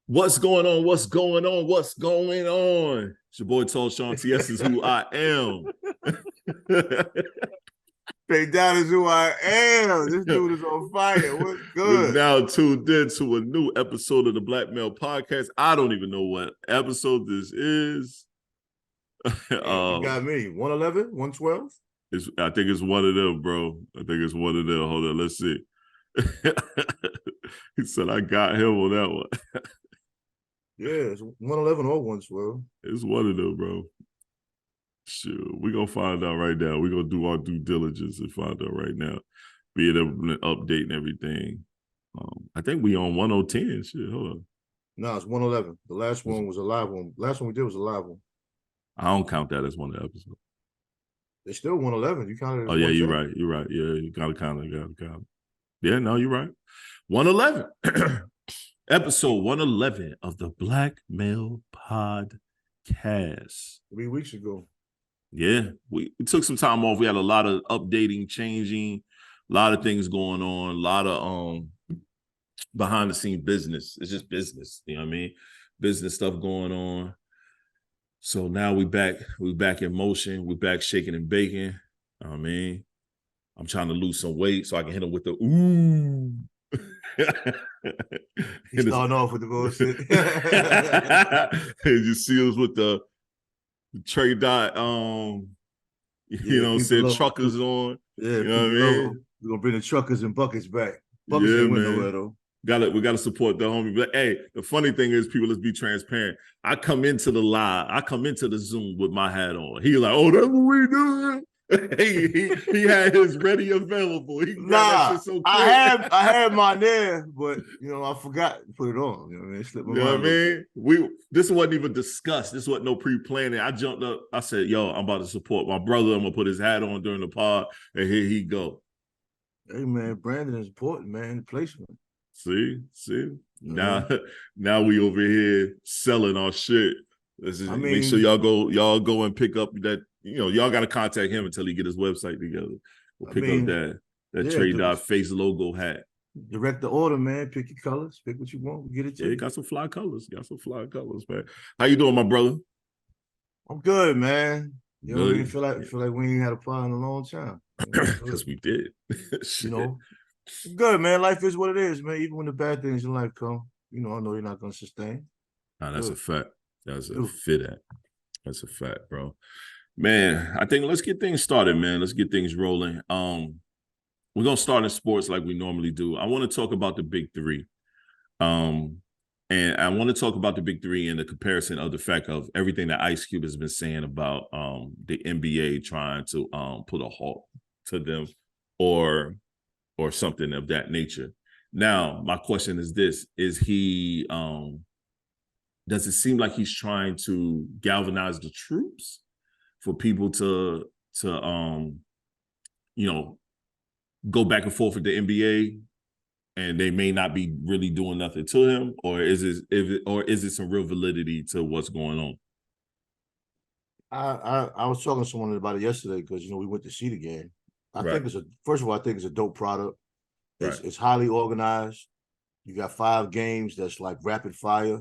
What's going on? What's going on? What's going on? It's your boy TALLSHON. TS is who I am. Tre-Dot is who I am. This dude is on fire. What's We're good? now tuned in to a new episode of the Black Male Podcast. I don't even know what episode this is. You got me. 111, 112? I think it's one of them, bro. I think it's one of them. Hold on, let's see. He said I got him on that one. Yeah, it's 111 or 112. It's one of them, bro. Sure, we're gonna find out right now. We're gonna do our due diligence and find out right now. Being able to update and everything. I think we on 1010. Shit, hold on. No, it's 111. The last one was a live one. Last one we did was a live one. I don't count that as one of the episodes. It's still 111. You counted it as Oh yeah, 110. you're right. You're right. Yeah, you gotta count it. Yeah, no, you're right. 111. Episode 111 of the Black Male Podcast. 3 weeks ago. Yeah, we took some time off. We had a lot of updating, changing, a lot of things going on, a lot of behind the scene business. It's just business, you know what I mean? Business stuff going on. So now we back in motion. We're back shaking and baking. You know what I mean? I'm trying to lose some weight so I can hit him with the ooh. He's starting off with the bullshit. You see us with the Tre-Dot, you know what I'm saying, truckers on. Yeah, you know what I mean? We're gonna bring the truckers and buckets back. Buckets ain't went nowhere though. We gotta support the homie. But hey, the funny thing is, people, let's be transparent. I come into the Zoom with my hat on. He like, oh, that's what we doing. he had his ready available. So I had mine there, but I forgot to put it on. You know what I mean? It slipped my mind. You know what I mean? This wasn't even discussed. This wasn't no pre-planning. I jumped up. I said, yo, I'm about to support my brother. I'm gonna put his hat on during the pod, and here he go. Hey man, branding is important, man. Placement. See, now we over here selling our shit. Make sure y'all go and pick up that. Y'all got to contact him until he get his website together. We'll pick up that Tre-Dot face logo hat. Direct the order, man. Pick your colors. Pick what you want. We'll get it to you. Yeah, got some fly colors, man. How you doing, my brother? I'm good, man. You know what I mean? Feel like we ain't had a pod in a long time. Because we did. Good, man. Life is what it is, man. Even when the bad things in life come, I know you're not gonna sustain. Nah, that's a fact. That's a fact, bro. Man, I think let's get things started, man. Let's get things rolling. We're gonna start in sports like we normally do. I want to talk about the big three. And I want to talk about the big three in the comparison of the fact of everything that Ice Cube has been saying about the NBA trying to put a halt to them or something of that nature. Now, my question is this: is he does it seem like he's trying to galvanize the troops for people to go back and forth with the NBA, and they may not be really doing nothing to him, or is it some real validity to what's going on? I was talking to someone about it yesterday because we went to see the game. I think first of all, I think it's a dope product. It's highly organized. You got 5 games that's like rapid fire.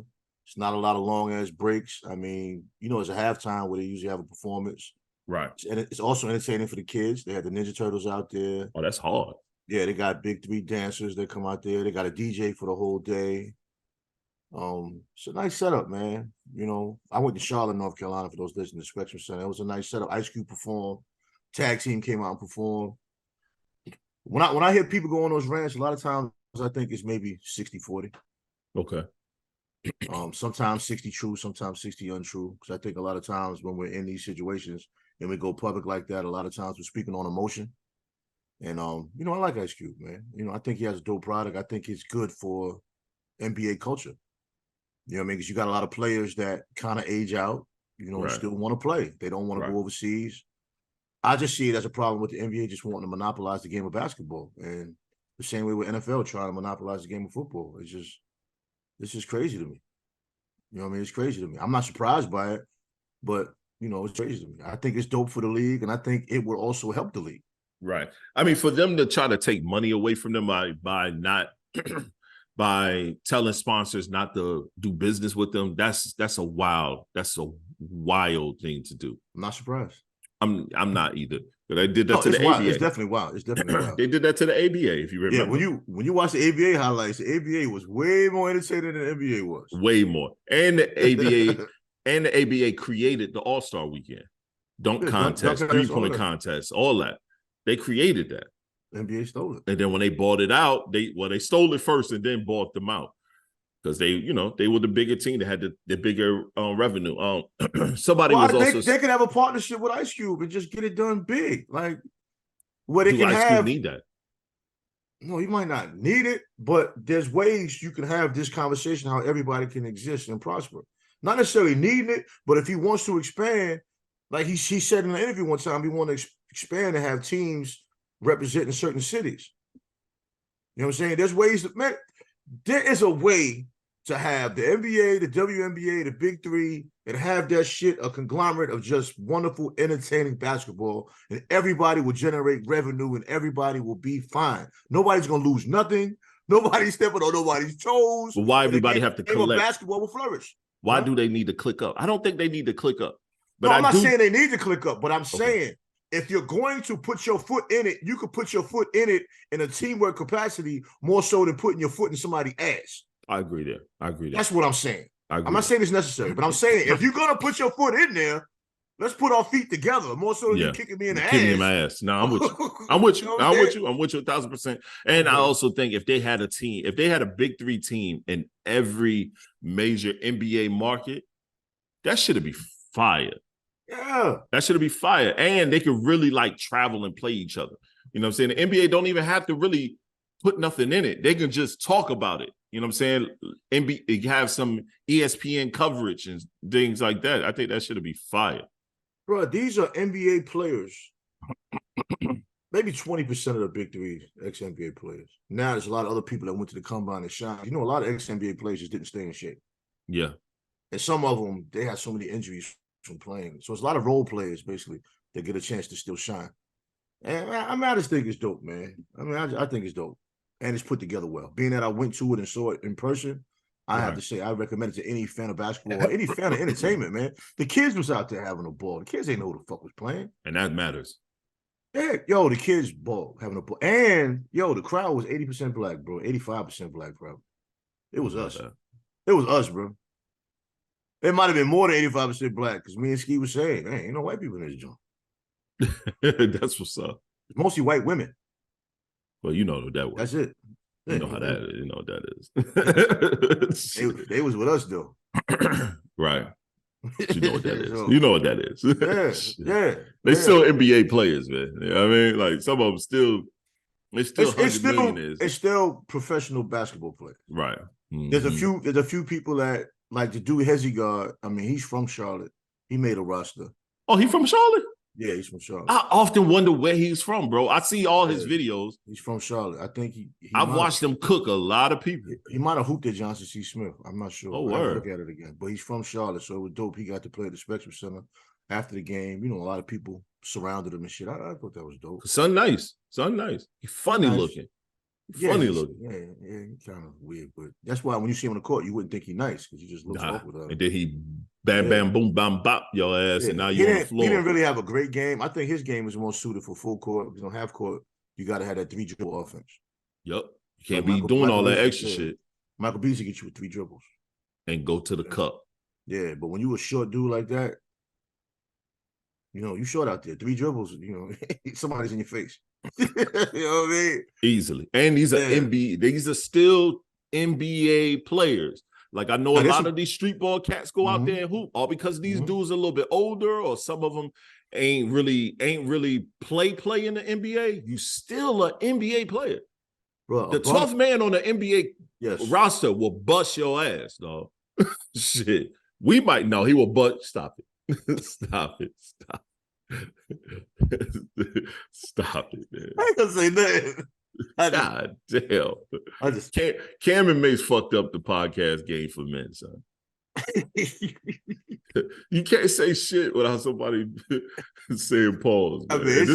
It's not a lot of long ass breaks. I mean, it's a halftime where they usually have a performance. Right. And it's also entertaining for the kids. They had the Ninja Turtles out there. Oh, that's hard. Yeah, they got big 3 dancers that come out there. They got a DJ for the whole day. It's a nice setup, man. I went to Charlotte, North Carolina for those listening to Spectrum Center. It was a nice setup. Ice Cube performed. Tag team came out and performed. When I hear people go on those rants, a lot of times I think it's maybe 60-40. Okay. Sometimes 60 true, sometimes 60 untrue. Because I think a lot of times when we're in these situations and we go public like that, a lot of times we're speaking on emotion. And I like Ice Cube, man. I think he has a dope product. I think it's good for NBA culture. You know what I mean? Because you got a lot of players that kind of age out, and still want to play. They don't want to go overseas. I just see it as a problem with the NBA just wanting to monopolize the game of basketball. And the same way with NFL trying to monopolize the game of football. It's just crazy to me. You know what I mean? It's crazy to me. I'm not surprised by it, but, it's crazy to me. I think it's dope for the league, and I think it will also help the league. Right. I mean, for them to try to take money away from them by not by telling sponsors not to do business with them, that's a wild thing to do. I'm not surprised. I'm not either. But they did that to the wild. ABA. It's definitely wild. It's definitely wild. They did that to the ABA, if you remember. Yeah, when you watch the ABA highlights, the ABA was way more entertaining than the NBA was. Way more. And the ABA created the All-Star Weekend. Dunk contest, three-point contest, all that. They created that. The NBA stole it. And then when they bought it out, they stole it first and then bought them out. Because they were the bigger team. They had the bigger revenue. They could have a partnership with Ice Cube and just get it done big. Like where they can Ice Cube need that? No, he might not need it, but there's ways you can have this conversation how everybody can exist and prosper. Not necessarily needing it, but if he wants to expand, like he said in an interview one time, he want to expand and have teams representing certain cities. You know what I'm saying? There's ways that, man, there is a way to have the NBA, the WNBA, the Big Three, and have that shit a conglomerate of just wonderful, entertaining basketball, and everybody will generate revenue and everybody will be fine. Nobody's gonna lose nothing. Nobody's stepping on nobody's toes. But why everybody have to collect? Basketball will flourish. Why do they need to click up? I don't think they need to click up. But no, I'm not saying they need to click up, but I'm saying if you're going to put your foot in it, you could put your foot in it in a teamwork capacity more so than putting your foot in somebody's ass. I agree there. That's what I'm saying. I'm not saying it's necessary, but I'm saying if you're gonna put your foot in there, let's put our feet together more so than you kicking me in the ass. Kicking me in my ass. No, I'm with you. I'm with you. I'm with you. I'm with you 1,000%. And I also think if they had a team, if they had a Big Three team in every major NBA market, that should be fire. Yeah. That should be fire. And they could really like travel and play each other. You know what I'm saying? The NBA don't even have to really put nothing in it. They can just talk about it. You know what I'm saying? NBA have some ESPN coverage and things like that. I think that should be fire. Bro, these are NBA players. Maybe 20% of the Big Three ex-NBA players. Now there's a lot of other people that went to the combine and shine. You know, a lot of ex-NBA players just didn't stay in shape. Yeah. And some of them, they had so many injuries from playing. So it's a lot of role players, basically, that get a chance to still shine. And I just think it's dope, man. I think it's dope. And it's put together well. Being that I went to it and saw it in person, I have to say I recommend it to any fan of basketball or any fan of entertainment, man. The kids was out there having a ball. The kids ain't know who the fuck was playing. And that matters. Yeah, the kids ball, having a ball. And, the crowd was 80% black, bro. 85% black crowd. It was us. It was us, bro. It might have been more than 85% black because me and Ski was saying, hey, ain't no white people in this joint. That's what's up. Mostly white women. Well, you know what that was. That's it. You know how that is. You know what that is. they was with us though. Right. You know what that is. You know what that is. Yeah. They still NBA players, man. You know what I mean? Like some of them still it's still professional basketball players. Right. Mm-hmm. There's a few people that like the dude Hezigard. I mean, he's from Charlotte. He made a roster. Oh, he from Charlotte? Yeah, he's from Charlotte. I often wonder where he's from, bro. I see all his videos. He's from Charlotte. I think I've watched him cook a lot of people. He might have hooped at Johnson C. Smith. I'm not sure. Oh, word. Look at it again. But he's from Charlotte, so it was dope. He got to play at the Spectrum Center after the game. You know, a lot of people surrounded him and shit. I thought that was dope. Son nice. He's funny looking. Funny looking. Yeah, he's kind of weird, but that's why when you see him on the court, you wouldn't think he's nice because he just looks off with us. And then he bam, boom, bam, bop your ass, and now you're on the floor. He didn't really have a great game. I think his game is more suited for full court. Because on half court, you got to have that 3-dribble offense. Yep. You can't be doing all that extra shit. Michael Beasley get you with 3 dribbles. And go to the cup. Yeah, but when you a short dude like that, you short out there. 3 dribbles, somebody's in your face. You know what I mean? Easily. And these are NBA. These are still NBA players. Like I know a lot of these street ball cats go out there and hoop, all because these dudes are a little bit older, or some of them ain't really play in the NBA. You still an NBA player. Bro, the 12th man on the NBA roster will bust your ass, dog. Shit. We might know he will bust. Stop it. Stop it. Stop it, man. I ain't gonna say nothing. God damn. Cameron Mace fucked up the podcast game for men, son. You can't say shit without somebody saying pause, man. I mean, And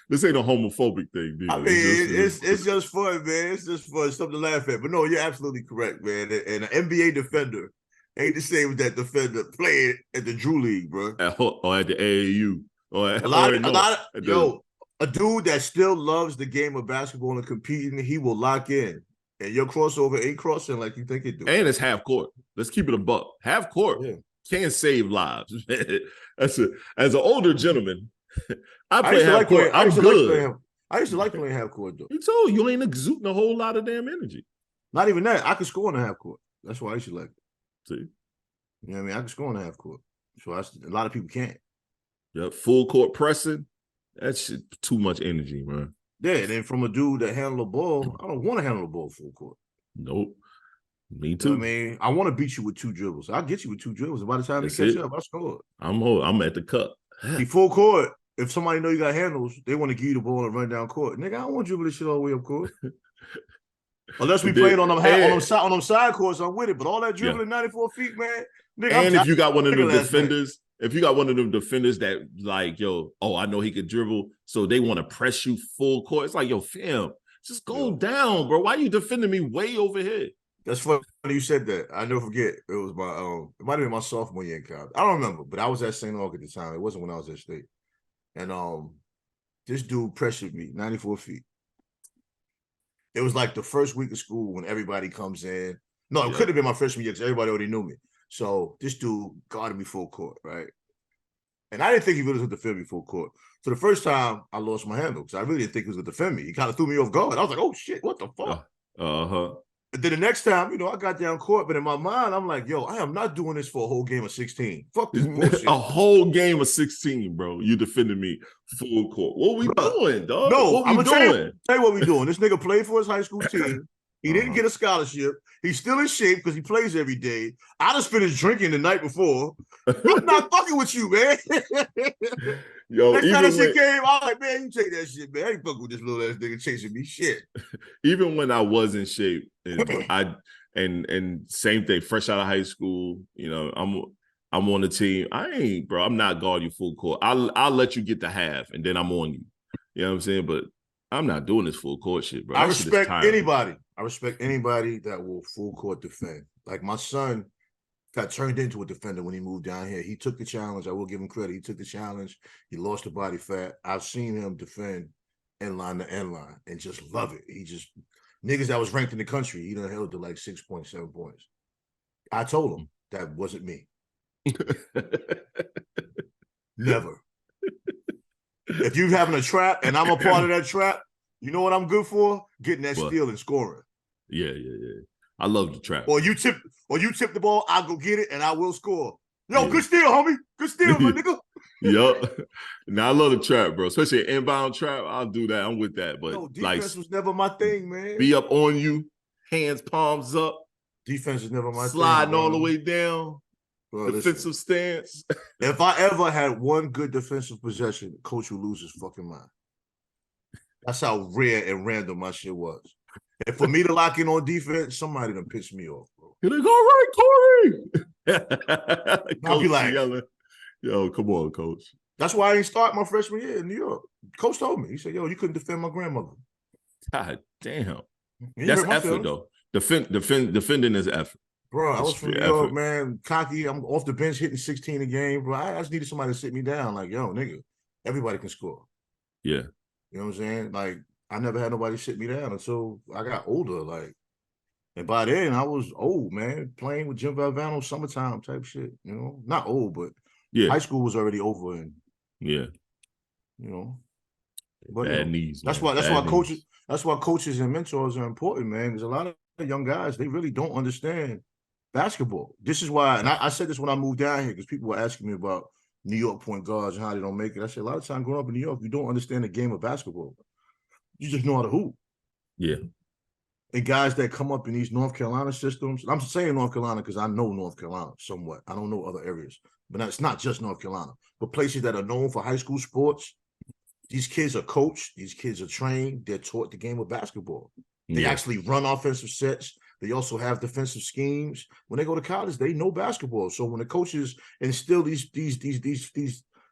this ain't a homophobic thing, I dude. mean, it's just fun, man. It's just fun, something to laugh at. But no, you're absolutely correct, man. And an NBA defender ain't the same as that defender playing at the Drew League, bro. Or at the AAU. A dude that still loves the game of basketball and competing, he will lock in. And your crossover ain't crossing like you think it do. And it's half court. Let's keep it a buck. Half court can save lives. As an older gentleman, I play half court. I'm good. I used to like playing half court, though. You told you ain't exuding a whole lot of damn energy. Not even that. I could score in the half court. That's why I used to like it. See? You know what I mean? I could score in the half court. So a lot of people can't. Yeah, full court pressing. That's too much energy, man. Yeah, and then from a dude that handle the ball, I don't want to handle the ball full court. Nope. Me too. You know what I mean, I want to beat you with 2 dribbles. I'll get you with 2 dribbles. And by the time you catch up, I score. I'm at the cup. Be full court. If somebody know you got handles, they want to give you the ball and run down court. Nigga, I don't want to dribble this shit all the way up court. Unless we played on them side courts, I'm with it. But all that dribbling 94 feet, man. Nigga, and if you got one of them defenders, that like, yo, I know he could dribble, so they want to press you full court. It's like, yo, fam, just go down, bro. Why are you defending me way over here? That's funny you said that. I never forget. It was it might have been my sophomore year in college. I don't remember, but I was at St. Aug at the time. It wasn't when I was at State. And this dude pressured me 94 feet. It was like the first week of school when everybody comes in. No, it could have been my freshman year because everybody already knew me. So this dude guarded me full court, right? And I didn't think he really was going to defend me full court. So the first time I lost my handle because I really didn't think he was going to defend me. He kind of threw me off guard. I was like, oh shit, what the fuck? And then the next time, I got down court, but in my mind, I'm like, yo, I am not doing this for a whole game of 16. Fuck this bullshit. A whole game of 16, bro. You defended me full court. What we doing, dog? No, I'm going to tell you what we doing. This nigga played for his high school team. He didn't get a scholarship. He's still in shape because he plays every day. I just finished drinking the night before. I'm not fucking with you, man. Yo, next time that shit came, I was like, man, you take that shit, man. I ain't fucking with this little ass nigga chasing me. Shit. Even when I was in shape, and same thing, fresh out of high school, I'm on the team. I'm not guarding you full court. I'll let you get the half, and then I'm on you. You know what I'm saying? But I'm not doing this full court shit, bro. I respect anybody. I respect anybody that will full court defend. Like my son got turned into a defender when he moved down here. He took the challenge. I will give him credit. He took the challenge. He lost the body fat. I've seen him defend end line to end line and just love it. He just niggas that was ranked in the country, he done held to like 6.7 points. I told him that wasn't me. Never. If you're having a trap and I'm a part of that trap, you know what I'm good for? Getting that steal and scoring. Yeah. I love the trap. Or you tip the ball, I'll go get it and I will score. Yo, good steal, homie. Good steal, my nigga. Yup. Now I love the trap, bro. Especially an inbound trap. I'll do that. I'm with that. But defense was never my thing, man. Be up on you, hands, palms up. Defense is never my thing. Sliding all the way down. Bro, defensive stance. If I ever had one good defensive possession, coach would lose his fucking mind. That's how rare and random my shit was. And for me to lock in on defense, somebody done pissed me off, bro. You're like, all right, Corey. I'll be like, yelling. Yo, come on, coach. That's why I didn't start my freshman year in New York. Coach told me. He said, yo, you couldn't defend my grandmother. God damn. That's effort, though. Defending is effort. Bro, I was from New York, man. Cocky. I'm off the bench hitting 16 a game, bro. I just needed somebody to sit me down. Like, yo, nigga, everybody can score. Yeah. You know what I'm saying? Like, I never had nobody sit me down until I got older. Like, and by then I was old, man, playing with Jim Valvano, summertime type shit. Not old, but high school was already over, and But bad knees. That's why coaches and mentors are important, man. Because a lot of young guys, they really don't understand basketball. This is why, and I said this when I moved down here because people were asking me about New York point guards and how they don't make it. I said, a lot of time growing up in New York, you don't understand the game of basketball. You just know how to hoop. Yeah. And guys that come up in these North Carolina systems, I'm saying North Carolina because I know North Carolina somewhat. I don't know other areas, but it's not just North Carolina. But places that are known for high school sports, these kids are coached, these kids are trained, they're taught the game of basketball. They actually run offensive sets. They also have defensive schemes. When they go to college, they know basketball. So when the coaches instill these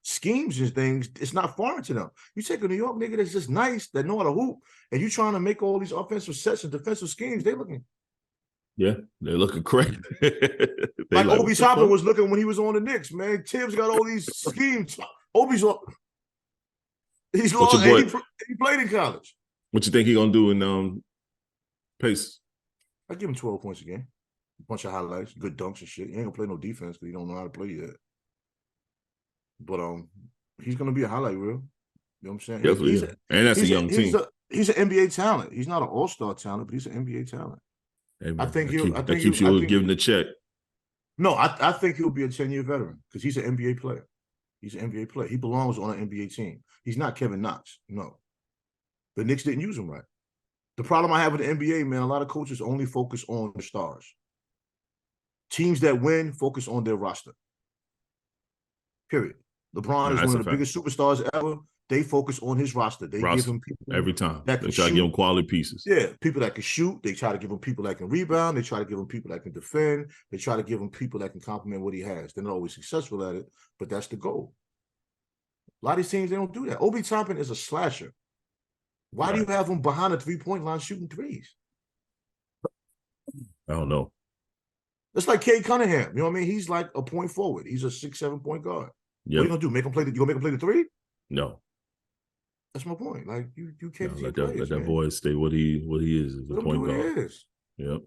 schemes and things, it's not foreign to them. You take a New York nigga that's just nice, that know how to hoop, and you trying to make all these offensive sets and defensive schemes, they looking. Yeah, they're looking crazy. Like Obi Toppin was looking when he was on the Knicks, man. Tibbs got all these schemes. He's lost. He played in college. What you think he gonna do in Pace? I give him 12 points a game. A bunch of highlights, good dunks and shit. He ain't gonna play no defense because he don't know how to play yet. But he's gonna be a highlight reel. You know what I'm saying? Definitely. And that's a young team. He's an NBA talent. He's not an all-star talent, but he's an NBA talent. Hey, I think that keeps you giving the check. No, I think he'll be a 10-year veteran because he's an NBA player. He's an NBA player. He belongs on an NBA team. He's not Kevin Knox. No. The Knicks didn't use him right. The problem I have with the NBA, man, a lot of coaches only focus on the stars. Teams that win focus on their roster. Period. LeBron is one of the biggest superstars ever. They focus on his roster. They give him people every time. They try to give him quality pieces. Yeah, people that can shoot. They try to give him people that can rebound. They try to give him people that can defend. They try to give him people that can complement what he has. They're not always successful at it, but that's the goal. A lot of these teams, they don't do that. Obi Toppin is a slasher. Why do you have him behind the three-point line shooting threes? I don't know. It's like Cade Cunningham. You know what I mean? He's like a point forward. He's a 6'7" point guard. Yep. What are you gonna do? Make him play? You gonna make him play the three? No. That's my point. Like you can't let that boy stay what he is a point guard. Yep.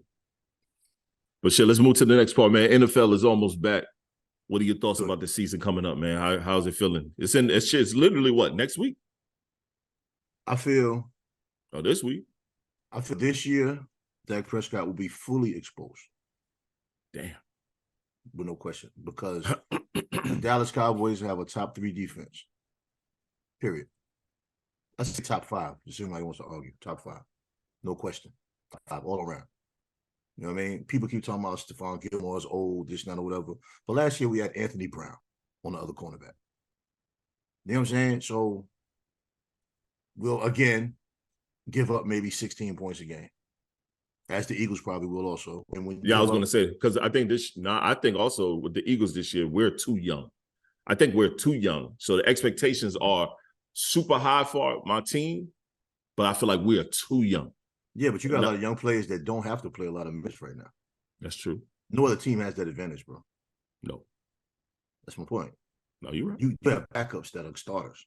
But shit, let's move to the next part, man. NFL is almost back. What are your thoughts about the season coming up, man? How's it feeling? It's literally what, next week? I feel. Oh, this week. I feel this year Dak Prescott will be fully exposed. Damn. With no question. Because the Dallas Cowboys have a top 3 defense. Period. Let's say top 5. Just anybody wants to argue. Top 5. No question. Top 5 all around. You know what I mean? People keep talking about Stephon Gilmore's old, this, that, or whatever. But last year we had Anthony Brown on the other cornerback. You know what I'm saying? So we'll again give up maybe 16 points a game. As the Eagles probably will also. And when I was going to say, because I think also with the Eagles this year, we're too young. I think we're too young. So the expectations are super high for my team, but I feel like we are too young. Yeah, but you got a lot of young players that don't have to play a lot of minutes right now. That's true. No other team has that advantage, bro. No. That's my point. No, you're right. You have backups that are starters.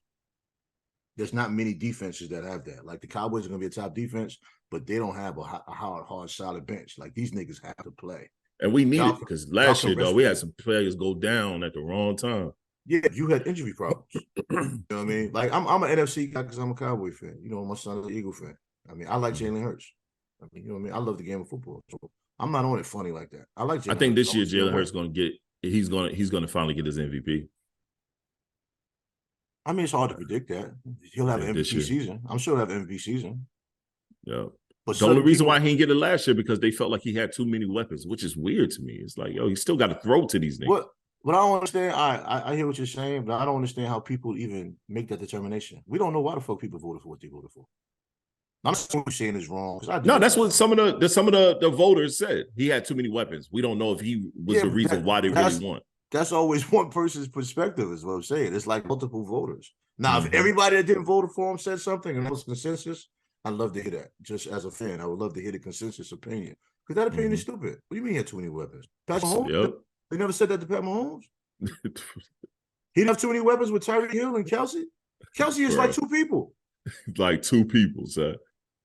There's not many defenses that have that. Like the Cowboys are going to be a top defense, but they don't have a hard, solid bench. Like these niggas have to play. And we need it because last year, though, we had some players go down at the wrong time. Yeah, you had injury problems. You know what I mean? Like I'm an NFC guy because I'm a Cowboy fan. You know, my son's an Eagle fan. I mean, I like Jalen Hurts. I mean, you know what I mean? I love the game of football. So I'm not on it funny like that. I like Jalen I think this year Jalen Hurts he's gonna finally get his MVP. I mean, it's hard to predict that. He'll have an MVP season. I'm sure he'll have an MVP season. Yeah. But the only reason why he didn't get it last year because they felt like he had too many weapons, which is weird to me. It's like, yo, he still got to throw to these niggas. But I don't understand. I hear what you're saying, but I don't understand how people even make that determination. We don't know why the fuck people voted for what they voted for. I'm not saying what you're saying is wrong. No, that's what some of the voters said. He had too many weapons. We don't know if he was the reason why they really won. That's always one person's perspective, is what I'm saying. It's like multiple voters. Now, if everybody that didn't vote for him said something and it was consensus, I'd love to hear that. Just as a fan, I would love to hear the consensus opinion. Because that opinion is stupid. What do you mean he had too many weapons? Pat Mahomes? They never said that to Pat Mahomes? He didn't have too many weapons with Tyreek Hill and Kelsey? Kelsey is like 2 people. Like 2 people, sir.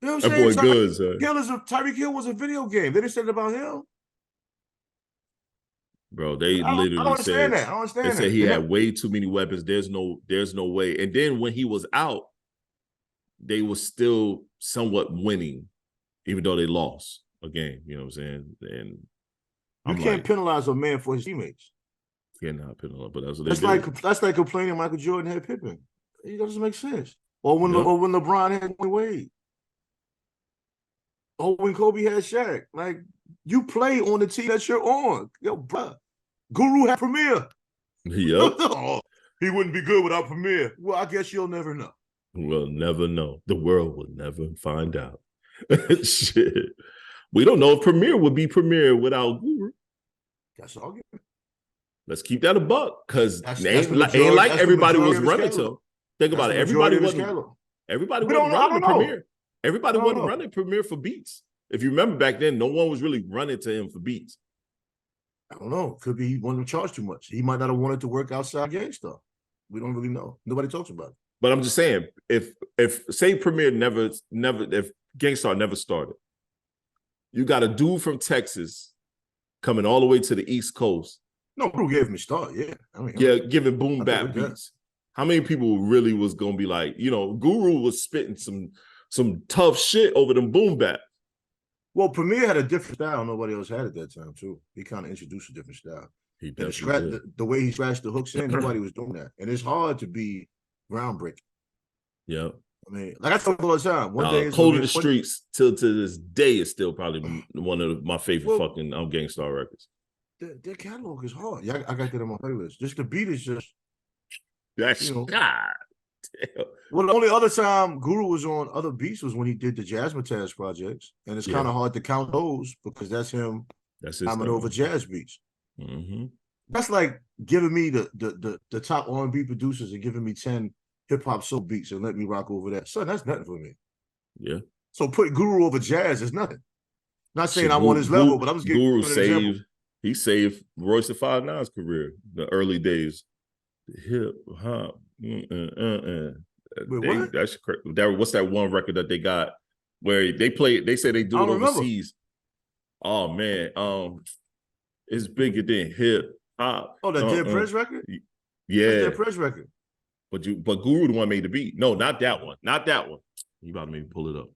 You know what I'm saying? That boy good, sir. Tyreek Hill was a video game. They didn't say that about him. Bro, they literally said that. I don't understand that. They said he had way too many weapons. There's no way. And then when he was out, they were still somewhat winning, even though they lost a game. You know what I'm saying? And you can't penalize a man for his teammates. Cannot penalize, but that's what they did. That's like complaining Michael Jordan had Pippen. It doesn't make sense. Or when LeBron had Wade. Or when Kobe had Shaq. Like, you play on the team that you're on. Yo, bro. Guru had Premier. Yep. He wouldn't be good without Premier. Well, I guess you'll never know. We'll never know. The world will never find out. Shit. We don't know if Premier would be Premier without Guru. That's all. Let's keep that a buck, because ain't like that's everybody was running to him. Think about it. Everybody wasn't running to Premier. Everybody wasn't running Premier for beats. If you remember back then, no one was really running to him for beats. I don't know. Could be he wanted to charge too much. He might not have wanted to work outside gang stuff. We don't really know. Nobody talks about it. But I'm just saying, if say Premier never, if Gangstar never started, you got a dude from Texas coming all the way to the East Coast. No, Guru gave him a start, yeah. I mean, giving boom bap beats. How many people really was gonna be like, Guru was spitting some tough shit over them boom bap. Well, Premier had a different style nobody else had at that time, too. He kind of introduced a different style. He definitely the way he scratched the hooks in, nobody was doing that. And it's hard to be groundbreaking. Yeah. I mean, like I talk all the time. One day Cold in the Streets till to this day is still probably one of my favorite fucking Gangstar records. Their catalog is hard. Yeah, I got that on my playlist. Just the beat is just that's God damn. Well, the only other time Guru was on other beats was when he did the Jazzmatazz projects, and it's kind of hard to count those because that's him coming over jazz beats. Mm-hmm. That's like giving me the top R&B producers and giving me 10 hip hop soul beats and let me rock over that. Son, that's nothing for me. Yeah. So putting Guru over jazz is nothing. Not saying I'm on his level, but I'm just giving Guru an example. He saved Royce the 5'9's career, the early days. Hip hop. That's crazy. What's that one record that they got where they say they do it overseas? Oh man, it's bigger than hip hop. Oh, that Dead Prez record? Yeah. That's Dead Prez record. But Guru the one made the beat. No, not that one. Not that one. You about to make me pull it up.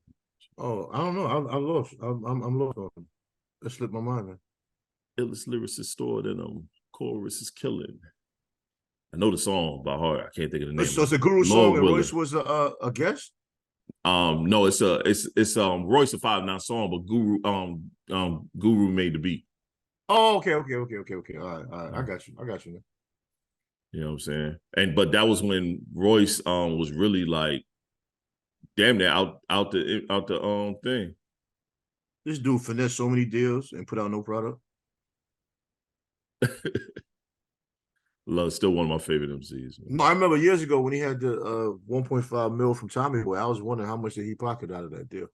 Oh, I don't know. I'm lost. I'm lost on him. That slipped my mind, man. Illest lyricist stored in chorus is killing. I know the song by heart. I can't think of the name. So it's a Guru song and Royce was a guest? No, it's Royce the 5'9 song, but Guru made the beat. Oh, okay. All right. I got you, man. You know what I'm saying? But that was when Royce was really like damn near out the thing. This dude finessed so many deals and put out no product. Still one of my favorite MCs. No, I remember years ago when he had the 1.5 mil from Tommy Boy. I was wondering how much did he pocket out of that deal.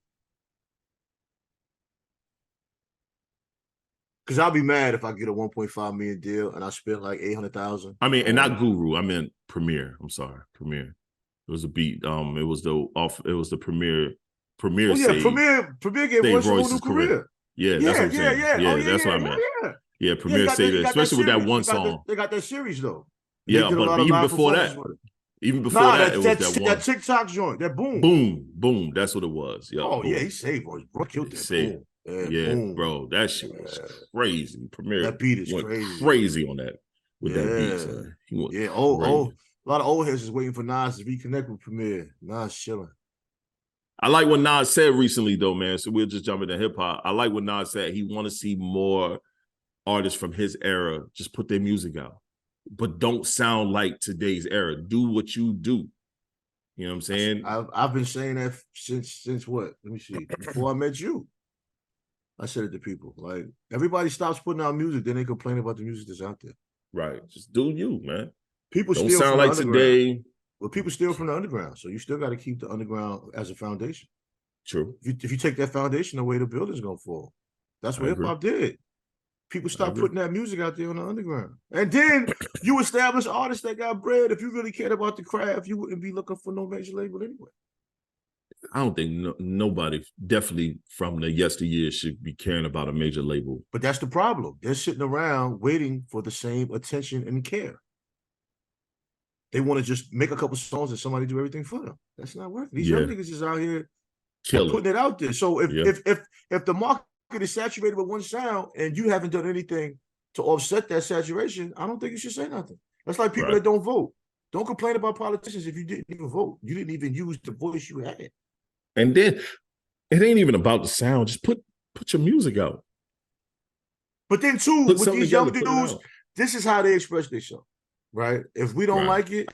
Because I'll be mad if I get a 1.5 million deal and I spent like 800,000. I mean, and not Guru. I meant Premier. I'm sorry, Premier. It was a beat. It was the Premier. Premier. Oh yeah, Premier gave Royce a whole new career. Yeah, that's what I'm saying. Yeah, that's what I meant. Yeah, Premier saved it, especially with that one song. They got that series though. Yeah, but even before that, it was that TikTok joint, that boom. Boom. That's what it was. Yeah. Oh, yeah, he saved Royce. Bro killed that. Boom. Yeah, bro, that shit was crazy. Premier, that beat is crazy on that with that beat. Son. A lot of old heads is waiting for Nas to reconnect with Premier. Nas chilling. I like what Nas said recently, though, man. So we'll just jump into hip hop. I like what Nas said. He want to see more artists from his era just put their music out, but don't sound like today's era. Do what you do. You know what I'm saying? I've been saying that since what? Let me see. Before I met you. I said it to people. Like, everybody stops putting out music, then they complain about the music that's out there. Right. Just do you, man. People don't steal sound from like the today. Well, people steal from the underground, so you still got to keep the underground as a foundation. True. If you take that foundation away, the building's gonna fall. That's what hip hop did. People stopped putting that music out there on the underground, and then you establish artists that got bread. If you really cared about the craft, you wouldn't be looking for no major label anyway. I don't think nobody, definitely from the yesteryear, should be caring about a major label. But that's the problem. They're sitting around waiting for the same attention and care. They want to just make a couple songs and somebody do everything for them. That's not working. These young niggas is out here putting it out there. So if the market is saturated with one sound and you haven't done anything to offset that saturation, I don't think you should say nothing. That's like people that don't vote. Don't complain about politicians if you didn't even vote. You didn't even use the voice you had. And then it ain't even about the sound. Just put your music out. But then too, with these young dudes, this is how they express themselves, right? If we don't like it,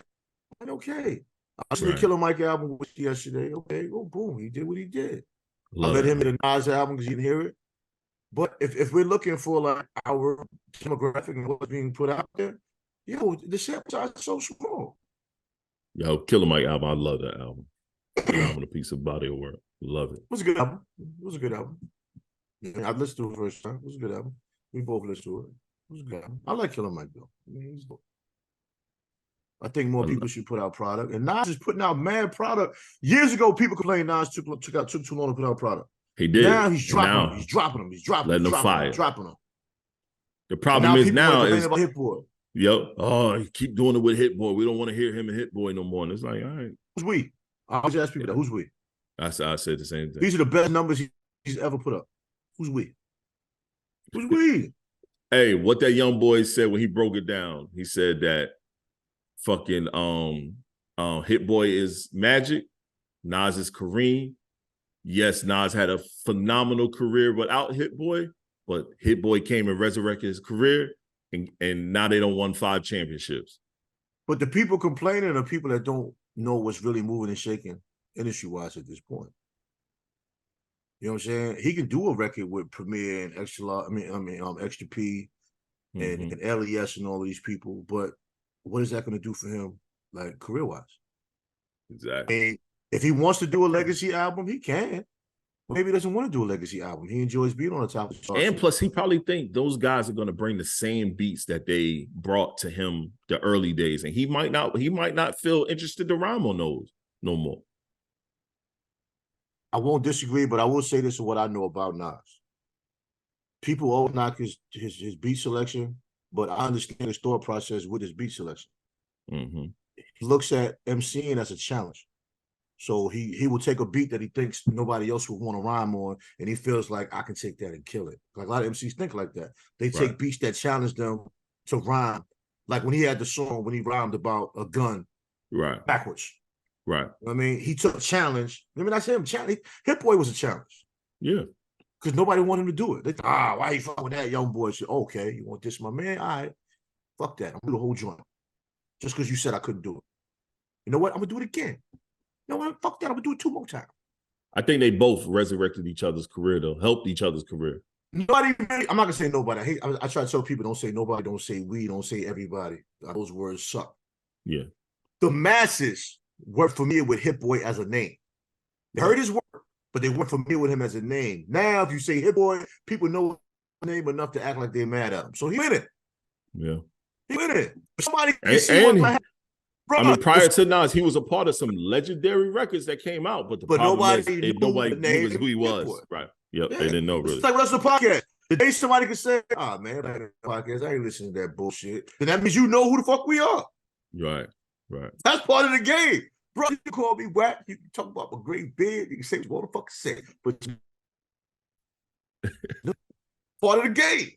okay. I listened to Killer Mike album yesterday. Okay, boom, he did what he did. I let him in the Nas album because you didn't hear it. But if we're looking for like our demographic and what's being put out there, yo, the sample size is so small. Yo, Killer Mike album, I love that album. Phenomenal piece of body of work. Love it. It was a good album. It was a good album. Yeah, I listened to it first time. It was a good album. We both listened to it. It was a good album. I like Killer Mike though. I think more people should put out product. And Nas is putting out mad product. Years ago, people complained Nas took too long to put out product. He did. Now he's dropping them. He's dropping them. He's dropping them. Letting them fire. Dropping them. The problem is now is about Hit Boy. Yo, oh, you keep doing it with Hit Boy. We don't want to hear him and Hit Boy no more. And it's like, all right. Who's we? I always ask people that. Who's we? I said the same thing. These are the best numbers he's ever put up. Who's we? Who's we? Hey, what that young boy said when he broke it down, he said that fucking Hit Boy is Magic, Nas is Kareem. Yes, Nas had a phenomenal career without Hit Boy, but Hit Boy came and resurrected his career, and now they don't won 5 championships. But the people complaining are people that don't know what's really moving and shaking industry-wise at this point. You know what I'm saying? He can do a record with Premier and Extra P and LES and all of these people, but what is that going to do for him, like career-wise? Exactly. And if he wants to do a legacy album, he can. Maybe he doesn't want to do a legacy album. He enjoys being on the top of the charts. And plus, he probably think those guys are going to bring the same beats that they brought to him the early days, and he might not feel interested to rhyme on those no more. I won't disagree, but I will say this is what I know about Nas. People always knock his beat selection, but I understand his thought process with his beat selection. Mm-hmm. He looks at MCing as a challenge. So he will take a beat that he thinks nobody else would want to rhyme on, and he feels like I can take that and kill it. Like a lot of MCs think like that. They take beats that challenge them to rhyme. Like when he had the song when he rhymed about a gun backwards. Right. I mean, he took a challenge. I mean, I say him challenge. Hit Boy was a challenge. Yeah. Because nobody wanted him to do it. They thought, why you fucking with that young boy? Said, okay, you want this, my man? All right. Fuck that. I'm gonna do the whole joint. Just because you said I couldn't do it. You know what? I'm gonna do it again. You know what? Fuck that. I'm gonna do it 2 more times. I think they both resurrected each other's career, though, helped each other's career. Nobody, I'm not gonna say nobody. I try to tell people don't say nobody, don't say we, don't say everybody. Those words suck. Yeah. The masses weren't familiar with Hit Boy as a name. They heard his work, but they weren't familiar with him as a name. Now, if you say Hit Boy, people know his name enough to act like they're mad at him. So he win it. Yeah. He win it. Somebody prior to Nas, he was a part of some legendary records that came out, but nobody knew who he was. Right. Yep. Yeah. They didn't know really. It's like, what's the podcast? The day somebody can say, man, podcast, I ain't listening to that bullshit. Then that means you know who the fuck we are. Right. Right. That's part of the game. Bro, you can call me whack. You can talk about a great beard. You can say what the fuck say. But part of the game.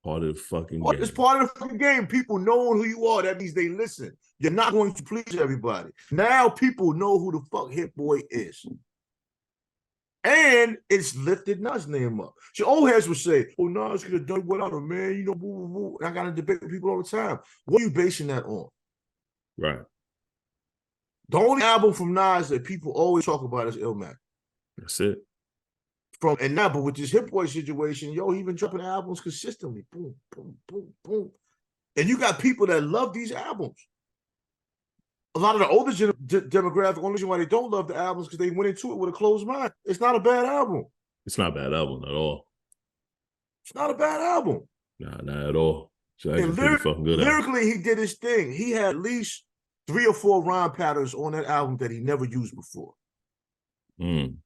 Part of the fucking game. It's part of the fucking game. People knowing who you are, that means they listen. You're not going to please everybody. Now people know who the fuck Hit Boy is. And it's lifted Nas' name up. So old heads would say, Nas could have done without him, man. You know, boo, boo, boo. And I got to debate with people all the time. What are you basing that on? Right. The only album from Nas that people always talk about is Illmatic. That's it. But with this Hit Boy situation, he been dropping albums consistently. Boom, boom, boom, boom. And you got people that love these albums. A lot of the older demographic, only reason why they don't love the albums because they went into it with a closed mind. It's not a bad album. It's not a bad album at all. It's not a bad album. Nah, not at all. And lyrically, he did his thing. He had at least 3 or 4 rhyme patterns on that album that he never used before. I'm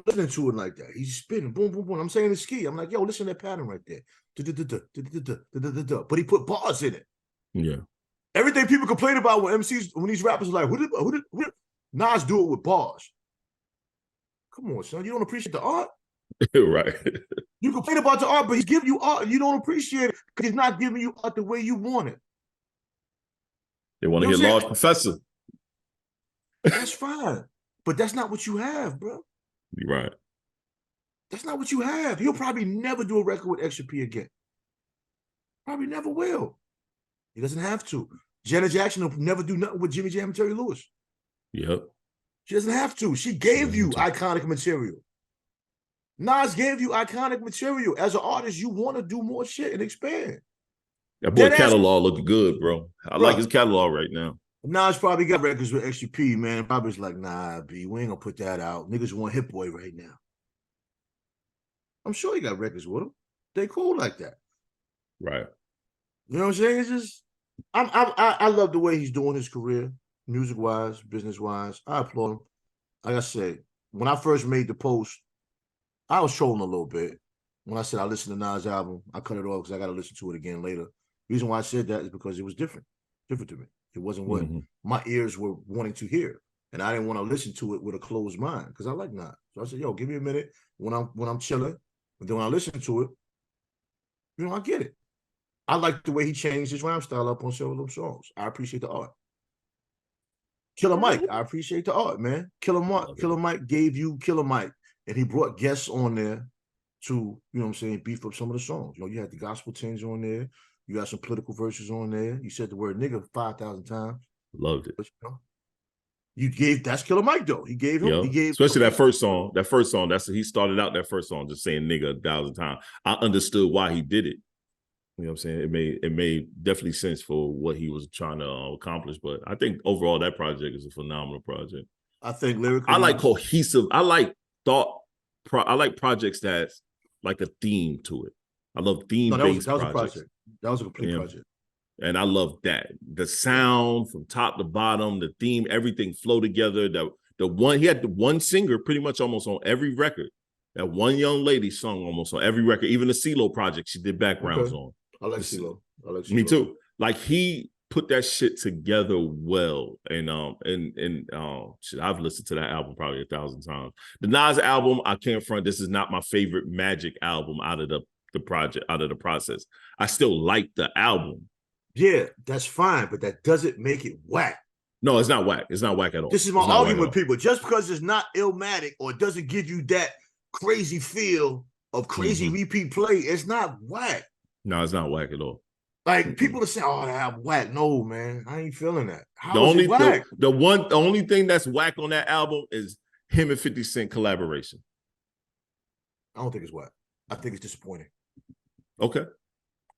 listening to it like that. He's spinning, boom, boom, boom. I'm saying it's ski. I'm like, yo, listen to that pattern right there. But he put bars in it. Yeah. Everything people complain about when these rappers are like, who did Nas do it with bars? Come on, son. You don't appreciate the art? Right. You complain about the art, but he's giving you art and you don't appreciate it because he's not giving you art the way you want it. They want to get Large Professor. That's fine. But that's not what you have, bro. You're right. That's not what you have. He'll probably never do a record with Extra P again. Probably never will. He doesn't have to. Janet Jackson will never do nothing with Jimmy Jam and Terry Lewis. Yep. She doesn't have to. She gave you iconic material. Nas gave you iconic material. As an artist, you want to do more shit and expand. That boy catalog looking good, bro. I like his catalog right now. Nas probably got records with Extra P, man. Probably's like, nah, B, we ain't gonna put that out. Niggas want Hit Boy right now. I'm sure he got records with him. They cool like that. Right. You know what I'm saying? It's just, I love the way he's doing his career, music-wise, business-wise. I applaud him. Like I said, when I first made the post, I was trolling a little bit. When I said I listened to Nas' album, I cut it off because I got to listen to it again later. The reason why I said that is because it was different to me. It wasn't what my ears were wanting to hear. And I didn't want to listen to it with a closed mind because I like Nas. So I said, yo, give me a minute when I'm chilling. And then when I listen to it, you know, I get it. I like the way he changed his rhyme style up on several of them songs. I appreciate the art. Killer Mike, I appreciate the art, man. Killer Mike gave you Killer Mike, and he brought guests on there to, you know what I'm saying, beef up some of the songs. You know, you had the gospel tinge on there. You got some political verses on there. You said the word nigga 5,000 times. Loved it. But, you gave, that's Killer Mike though. He gave him. Yep. He gave, especially that first song. That first song. He started out that first song just saying nigga 1,000 times. I understood why he did it. You know what I'm saying? It made definitely sense for what he was trying to accomplish. But I think overall that project is a phenomenal project. I think lyrically, I like cohesive. I like I like projects that's like a theme to it. I love theme-based projects. That was a complete project. And I love that. The sound from top to bottom, the theme, everything flow together. He had the one singer pretty much almost on every record. That one young lady sung almost on every record. Even the CeeLo project, she did backgrounds on. I like CeeLo. Me too. Like he put that shit together well. And shit, I've listened to that album probably 1,000 times. The Nas album, I can't front. This is not my favorite Magic album out of the project, out of the process. I still like the album. Yeah, that's fine, but that doesn't make it whack. No, it's not whack. It's not whack at all. This is my argument with people. Just because it's not Illmatic or it doesn't give you that crazy feel of crazy repeat play, it's not whack. No, it's not whack at all. Like people are saying, "Oh, that album whack." No, man, I ain't feeling that. The only thing that's whack on that album is him and 50 Cent collaboration. I don't think it's whack. I think it's disappointing. Okay.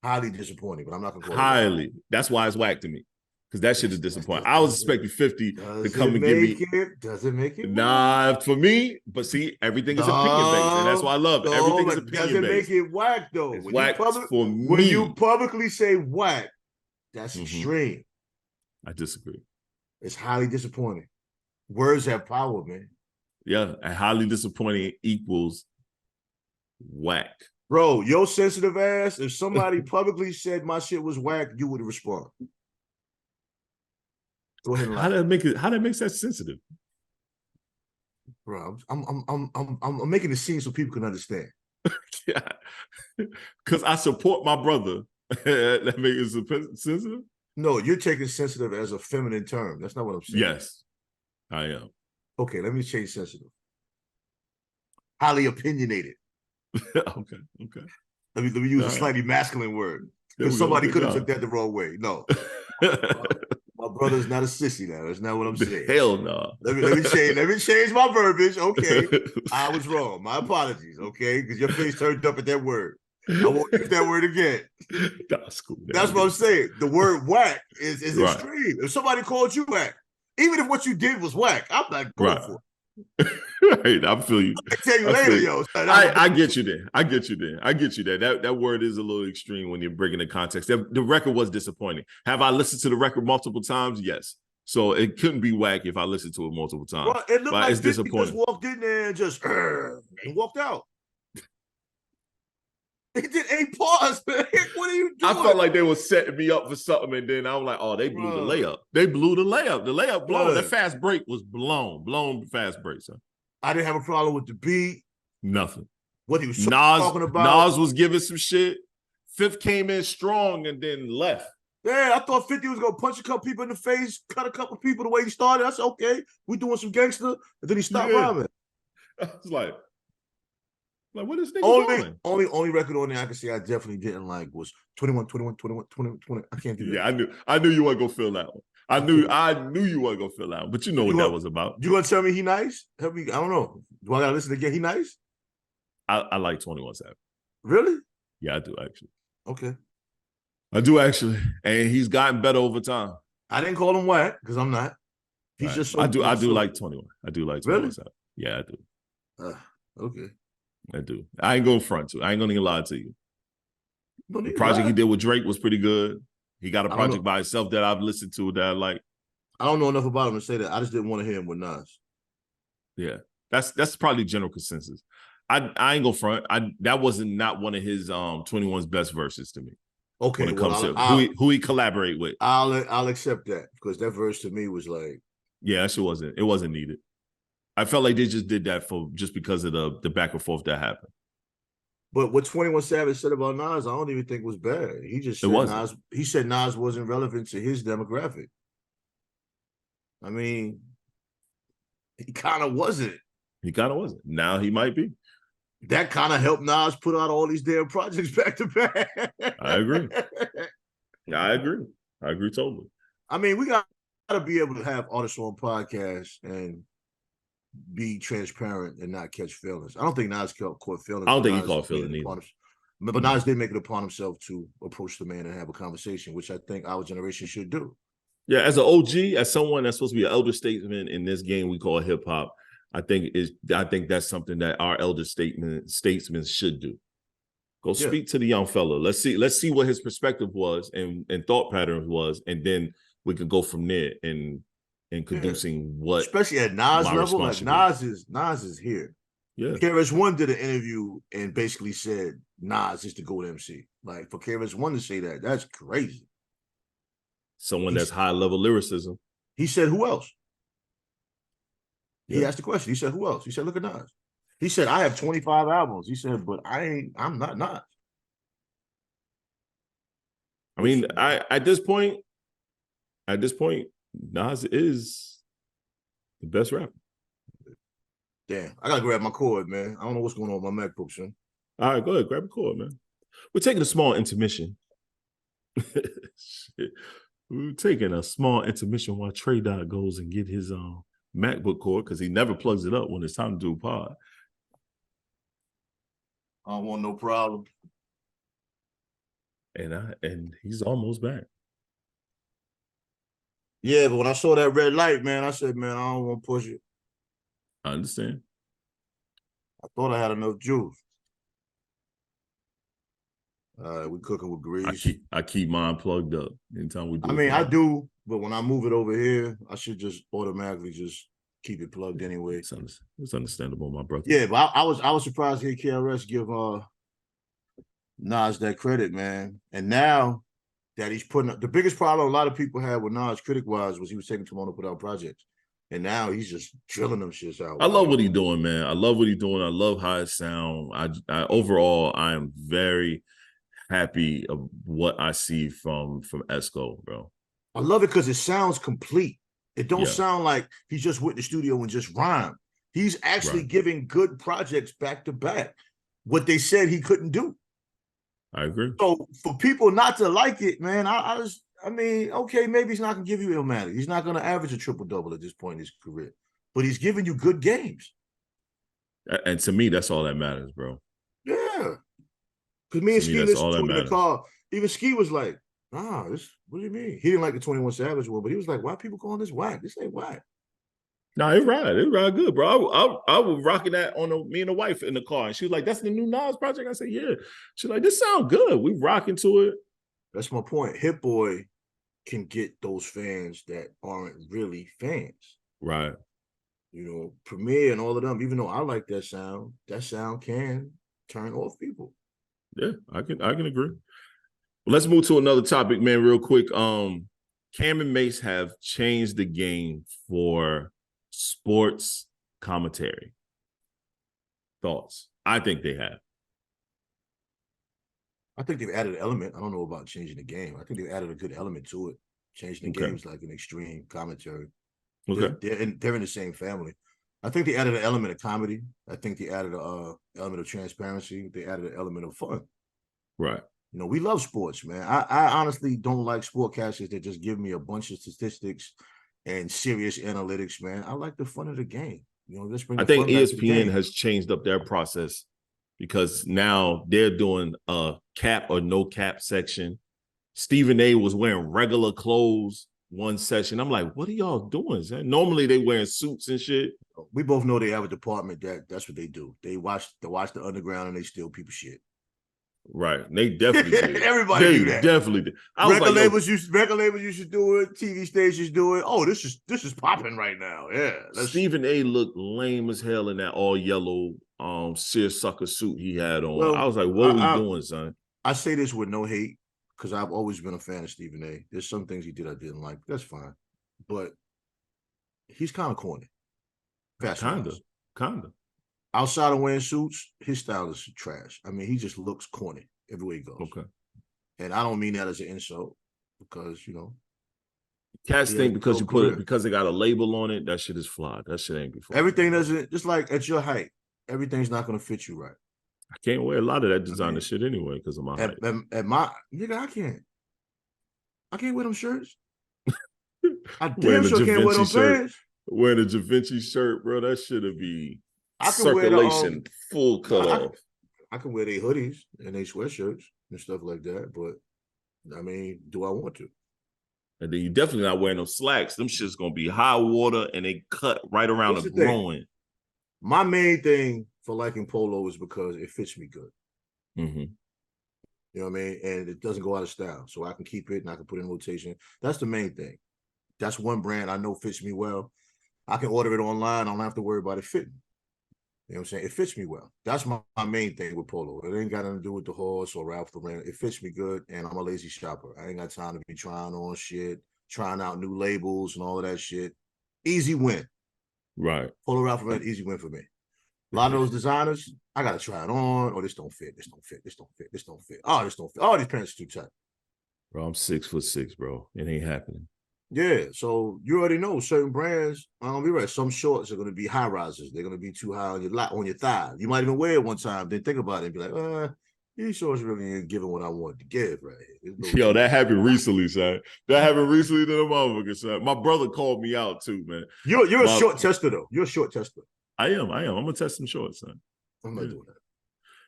Highly disappointing, but I'm not gonna call it highly. That's why it's whack to me. Because that shit is disappointing. I was expecting 50 to come and give me. Does it make it? Nah, for me. But see, everything is opinion based, and that's why I love it. Everything is opinion based. Doesn't make it whack though. It's whack for me. When you publicly say whack, that's extreme. I disagree. It's highly disappointing. Words have power, man. Yeah, and highly disappointing equals whack. Bro, your sensitive ass, if somebody publicly said my shit was whack, you would respond. Go ahead and how that makes that sensitive? Bro, I'm making the scene so people can understand. Yeah. Because I support my brother. That makes it sensitive? No, you're taking sensitive as a feminine term. That's not what I'm saying. Yes, I am. Okay, let me change sensitive. Highly opinionated. Okay. Let me use a slightly masculine word. Because somebody could have took that the wrong way. No. My brother's not a sissy now. That's not what I'm saying. Hell no. Let me change my verbiage. Okay. I was wrong. My apologies. Okay. Because your face turned up at that word. I won't use that word again. That's cool. That's what I'm saying. The word whack is extreme. If somebody called you whack, even if what you did was whack, I'm not going for it. Right, I feel you. I tell you later, yo. I get you there. I get you there. That word is a little extreme when you're bringing the context. The record was disappointing. Have I listened to the record multiple times? Yes. So it couldn't be whack if I listened to it multiple times. Well, it looked like it's disappointing. Just walked in there and just and walked out. He did a pause, man. What are you doing? I felt like they were setting me up for something, and then I was like, "Oh, they blew the layup. They blew the layup. The layup blown. That fast break was blown fast break, son." I didn't have a problem with the beat. Nothing. What he was talking about. Nas was giving some shit. Fifth came in strong and then left. Yeah, I thought 50 was gonna punch a couple people in the face, cut a couple people the way he started. I said, okay, we doing some gangster, and then he stopped rhyming. I was like, what is nigga doing? Only record on there I can say I definitely didn't like was 21. I can't do that. Yeah, I knew you weren't gonna feel that one. I knew you weren't gonna feel that one, but you know what that was about. You gonna tell me he nice? Help me. I don't know. Do I gotta listen again? He nice? I like 21 Savage. Really? Yeah, I do actually. Okay. I do actually, and he's gotten better over time. I didn't call him whack because I'm not. He's Right. just I so do. good. I do So like 21. I do like 21 really? Savage. Yeah, I do. Okay. I do. I ain't going front to. I ain't gonna lie to you. Don't The need project lie. he did with Drake was pretty good. He got a I don't project know. by himself that I've listened to that I like. I don't know enough about him to say that. I just didn't want to hear him with Nas. Yeah, that's probably general consensus. I ain't go front. That wasn't not one of his 21's best verses to me. Okay, When it well, comes to who he collaborate with. I'll accept that because that verse to me was like, yeah, that shit wasn't needed. I felt like they just did that for just because of the back and forth that happened. But what 21 Savage said about Nas, I don't even think was bad. He just said Nas. He said Nas wasn't relevant to his demographic. I mean, he kind of wasn't. He kind of wasn't. Now he might be. That kind of helped Nas put out all these damn projects back to back. I agree. I agree totally. I mean, we got to be able to have artists on podcasts and be transparent and not catch feelings. I don't think Nas caught feelings. I don't think he caught feelings either. But Nas did make it upon himself to approach the man and have a conversation, which I think our generation should do. Yeah, as an OG, as someone that's supposed to be an elder statesman in this game we call hip hop, I think that's something that our elder statesmen should do. Go speak to the young fella. Let's see what his perspective was and thought patterns was, and then we can go from there in conducing what, especially at Nas level. Like Nas is here. Yeah. KRS-One did an interview and basically said Nas is the GOAT MC. Like for KRS-One to say that, that's crazy. Someone that's high level lyricism. He said, "Who else?" Yeah. He asked the question. He said, "Who else?" He said, "Look at Nas." He said, "I have 25 albums." He said, "But I'm not Nas." I mean, at this point, Nas is the best rapper. Damn, I gotta grab my cord, man. I don't know what's going on with my MacBook, son. All right, go ahead, grab a cord, man. We're taking a small intermission. We're taking a small intermission while Tre-Dot goes and get his MacBook cord because he never plugs it up when it's time to do a pod. I don't want no problem. And he's almost back. Yeah, but when I saw that red light, man, I said, man, I don't want to push it. I understand. I thought I had enough juice. All right, we cooking with grease. I keep mine plugged up anytime we do. I mean, I do, but when I move it over here, I should just automatically just keep it plugged anyway. It's understandable, my brother. Yeah, but I was surprised to hear KRS give Nas that credit, man. And now that he's putting up, the biggest problem a lot of people had with Nas critic-wise was he was taking too long to put out projects. And now he's just drilling them shits out. I love what he's doing, man. I love what he's doing. I love how it sounds. Overall, I am very happy of what I see from Esco, bro. I love it because it sounds complete. It don't sound like he just went to the studio and just rhymed. He's actually giving good projects back to back. What they said he couldn't do. I agree. So for people not to like it, man, I mean, okay, maybe he's not gonna give you Illmatic. He's not gonna average a triple-double at this point in his career, but he's giving you good games. And to me, that's all that matters, bro. Yeah. Because me and Ski listened to him in the car. Even Ski was like, nah, what do you mean? He didn't like the 21 Savage one, but he was like, why people calling this whack? This ain't whack. No, it ride good, bro. I was rocking that on me and the wife in the car, and she was like, "That's the new Nas project." I said, "Yeah." She's like, "This sound good." We rocking to it. That's my point. Hit Boy can get those fans that aren't really fans, right? You know, Premier and all of them. Even though I like that sound can turn off people. Yeah, I can agree. Well, let's move to another topic, man, real quick. Cam and Mace have changed the game for sports commentary. Thoughts? I think they have. I think they've added an element. I don't know about changing the game. I think they've added a good element to it. Changing the game's like an extreme commentary. Okay. They're in the same family. I think they added an element of comedy. I think they added an element of transparency. They added an element of fun. Right. You know, we love sports, man. I honestly don't like sportcasters that just give me a bunch of statistics and serious analytics, man. I like the fun of the game. You know, let's bring. I think ESPN has changed up their process because now they're doing a cap or no cap section. Stephen A was wearing regular clothes one session. I'm like, what are y'all doing? Normally they wearing suits and shit. We both know they have a department that's what they do. They watch the underground and they steal people's shit. Right. They definitely did. Everybody do that. Definitely did. Record labels used to do it, TV stations do it. Oh, this is popping right now. Yeah. Stephen A looked lame as hell in that all yellow seersucker suit he had on. Well, I was like, what are we doing, son? I say this with no hate, because I've always been a fan of Stephen A. There's some things he did I didn't like. That's fine. But he's kind of corny. Kinda. Outside of wearing suits, his style is trash. I mean, he just looks corny everywhere he goes. Okay. And I don't mean that as an insult, because cats think because you put it, because they got a label on it, that shit is flawed. That shit ain't before. Everything doesn't, just like at your height, everything's not going to fit you right. I can't wear a lot of that designer shit anyway because of my height. At my nigga, I can't wear them shirts. I damn sure can't wear them pants. Wearing a Da Vinci shirt, bro, that should be circulation full cut off. I can wear their hoodies and their sweatshirts and stuff like that, but I mean, do I want to? And then you definitely not wearing them slacks. Them shit's gonna be high water and they cut right around the groin. My main thing for liking polo is because it fits me good. Mm-hmm. You know what I mean? And it doesn't go out of style. So I can keep it and I can put it in rotation. That's the main thing. That's one brand I know fits me well. I can order it online. I don't have to worry about it fitting. You know what I'm saying? It fits me well. That's my main thing with polo. It ain't got nothing to do with the horse or Ralph Lauren. It fits me good, and I'm a lazy shopper. I ain't got time to be trying on shit, trying out new labels and all of that shit. Easy win. Right. Polo Ralph Lauren, easy win for me. A lot of those designers, I got to try it on. Oh, this don't fit. This don't fit. This don't fit. This don't fit. Oh, this don't fit. Oh, these pants are too tight. Bro, I'm 6'6", bro. It ain't happening. Yeah, so you already know certain brands. I'm gonna be right. Some shorts are gonna be high risers. They're gonna be too high on your thigh. You might even wear it one time, then think about it and be like, these shorts really ain't giving what I wanted to give right here. Yo, that happened recently, son. That happened recently to the motherfucker, son. My brother called me out too, man. You're a short tester though. You're a short tester. I am. I'm gonna test some shorts, son. I'm not doing that.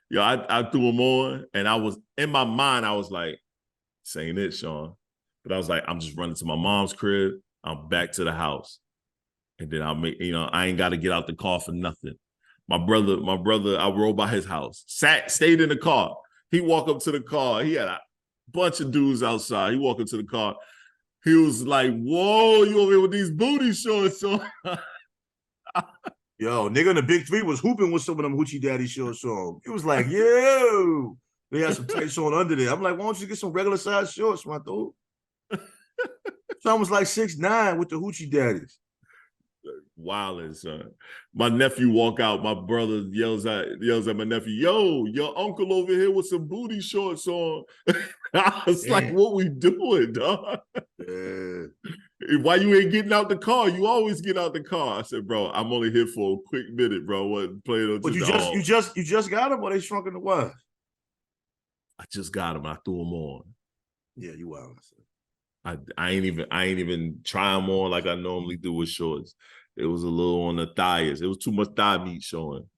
Yo, I threw them on, and I was in my mind. I was like, "Saying it, Sean." But I was like, I'm just running to my mom's crib. I'm back to the house. And then I'll make, I ain't got to get out the car for nothing. My brother, I rode by his house, stayed in the car. He walked up to the car. He had a bunch of dudes outside. He walked up to the car. He was like, whoa, you over here with these booty shorts on. Yo, nigga in the Big Three was hooping with some of them Hoochie Daddy shorts on. He was like, yo, they had some tights on under there. I'm like, why don't you get some regular size shorts, my dude? So I was like 6'9" with the Hoochie Daddies. Wildin', son. My nephew walk out. My brother yells at my nephew, yo, your uncle over here with some booty shorts on. I was like, what we doing, dog? Yeah. Why you ain't getting out the car? You always get out the car. I said, bro, I'm only here for a quick minute, bro. What playing? But you just got them, or they shrunk in the wash? I just got them. I threw them on. Yeah, you wild. I ain't even try them on like I normally do with shorts. It was a little on the thighs. It was too much thigh meat showing.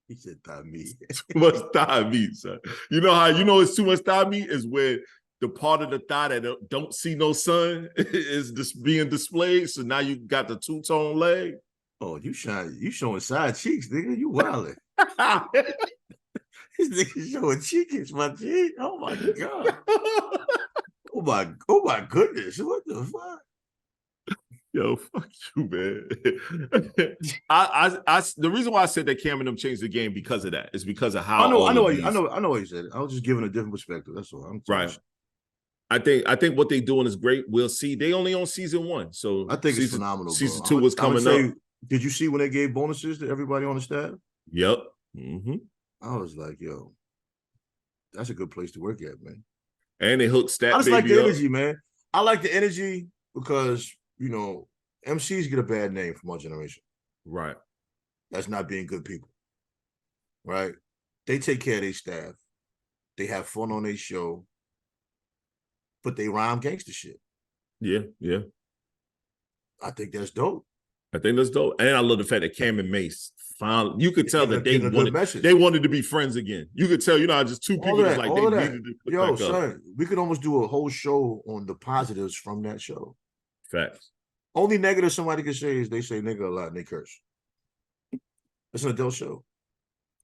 He said thigh meat. Too much thigh meat, son. You know how it's too much thigh meat is where the part of the thigh that don't see no sun is just being displayed. So now you got the two-tone leg. Oh, you showing side cheeks, nigga. You wildin'. This nigga showing cheeks, my G. Oh my God. Oh my goodness. What the fuck? Yo, fuck you, man. The reason why I said that Cam and them changed the game because of that is because of how I know what you said. I was just giving a different perspective. That's all. Right. I think what they doing is great. We'll see. They only on season 1, so I think it's phenomenal. Season 2 was coming up. Did you see when they gave bonuses to everybody on the staff? Yep. Mm-hmm. I was like, yo, that's a good place to work at, man. And they hooked Stat Baby. I just like the energy, man. I like the energy because, MCs get a bad name from our generation. Right. That's not being good people. Right? They take care of their staff. They have fun on their show. But they rhyme gangster shit. Yeah. I think that's dope. I think that's dope. And I love the fact that Cam and Mace finally, you could tell that they wanted to be friends again. You could tell, just two people that's like they needed to put Yo, back son, up. we could almost do a whole show on the positives from that show. Facts. Only negative somebody could say is they say nigga a lot and they curse. It's an adult show.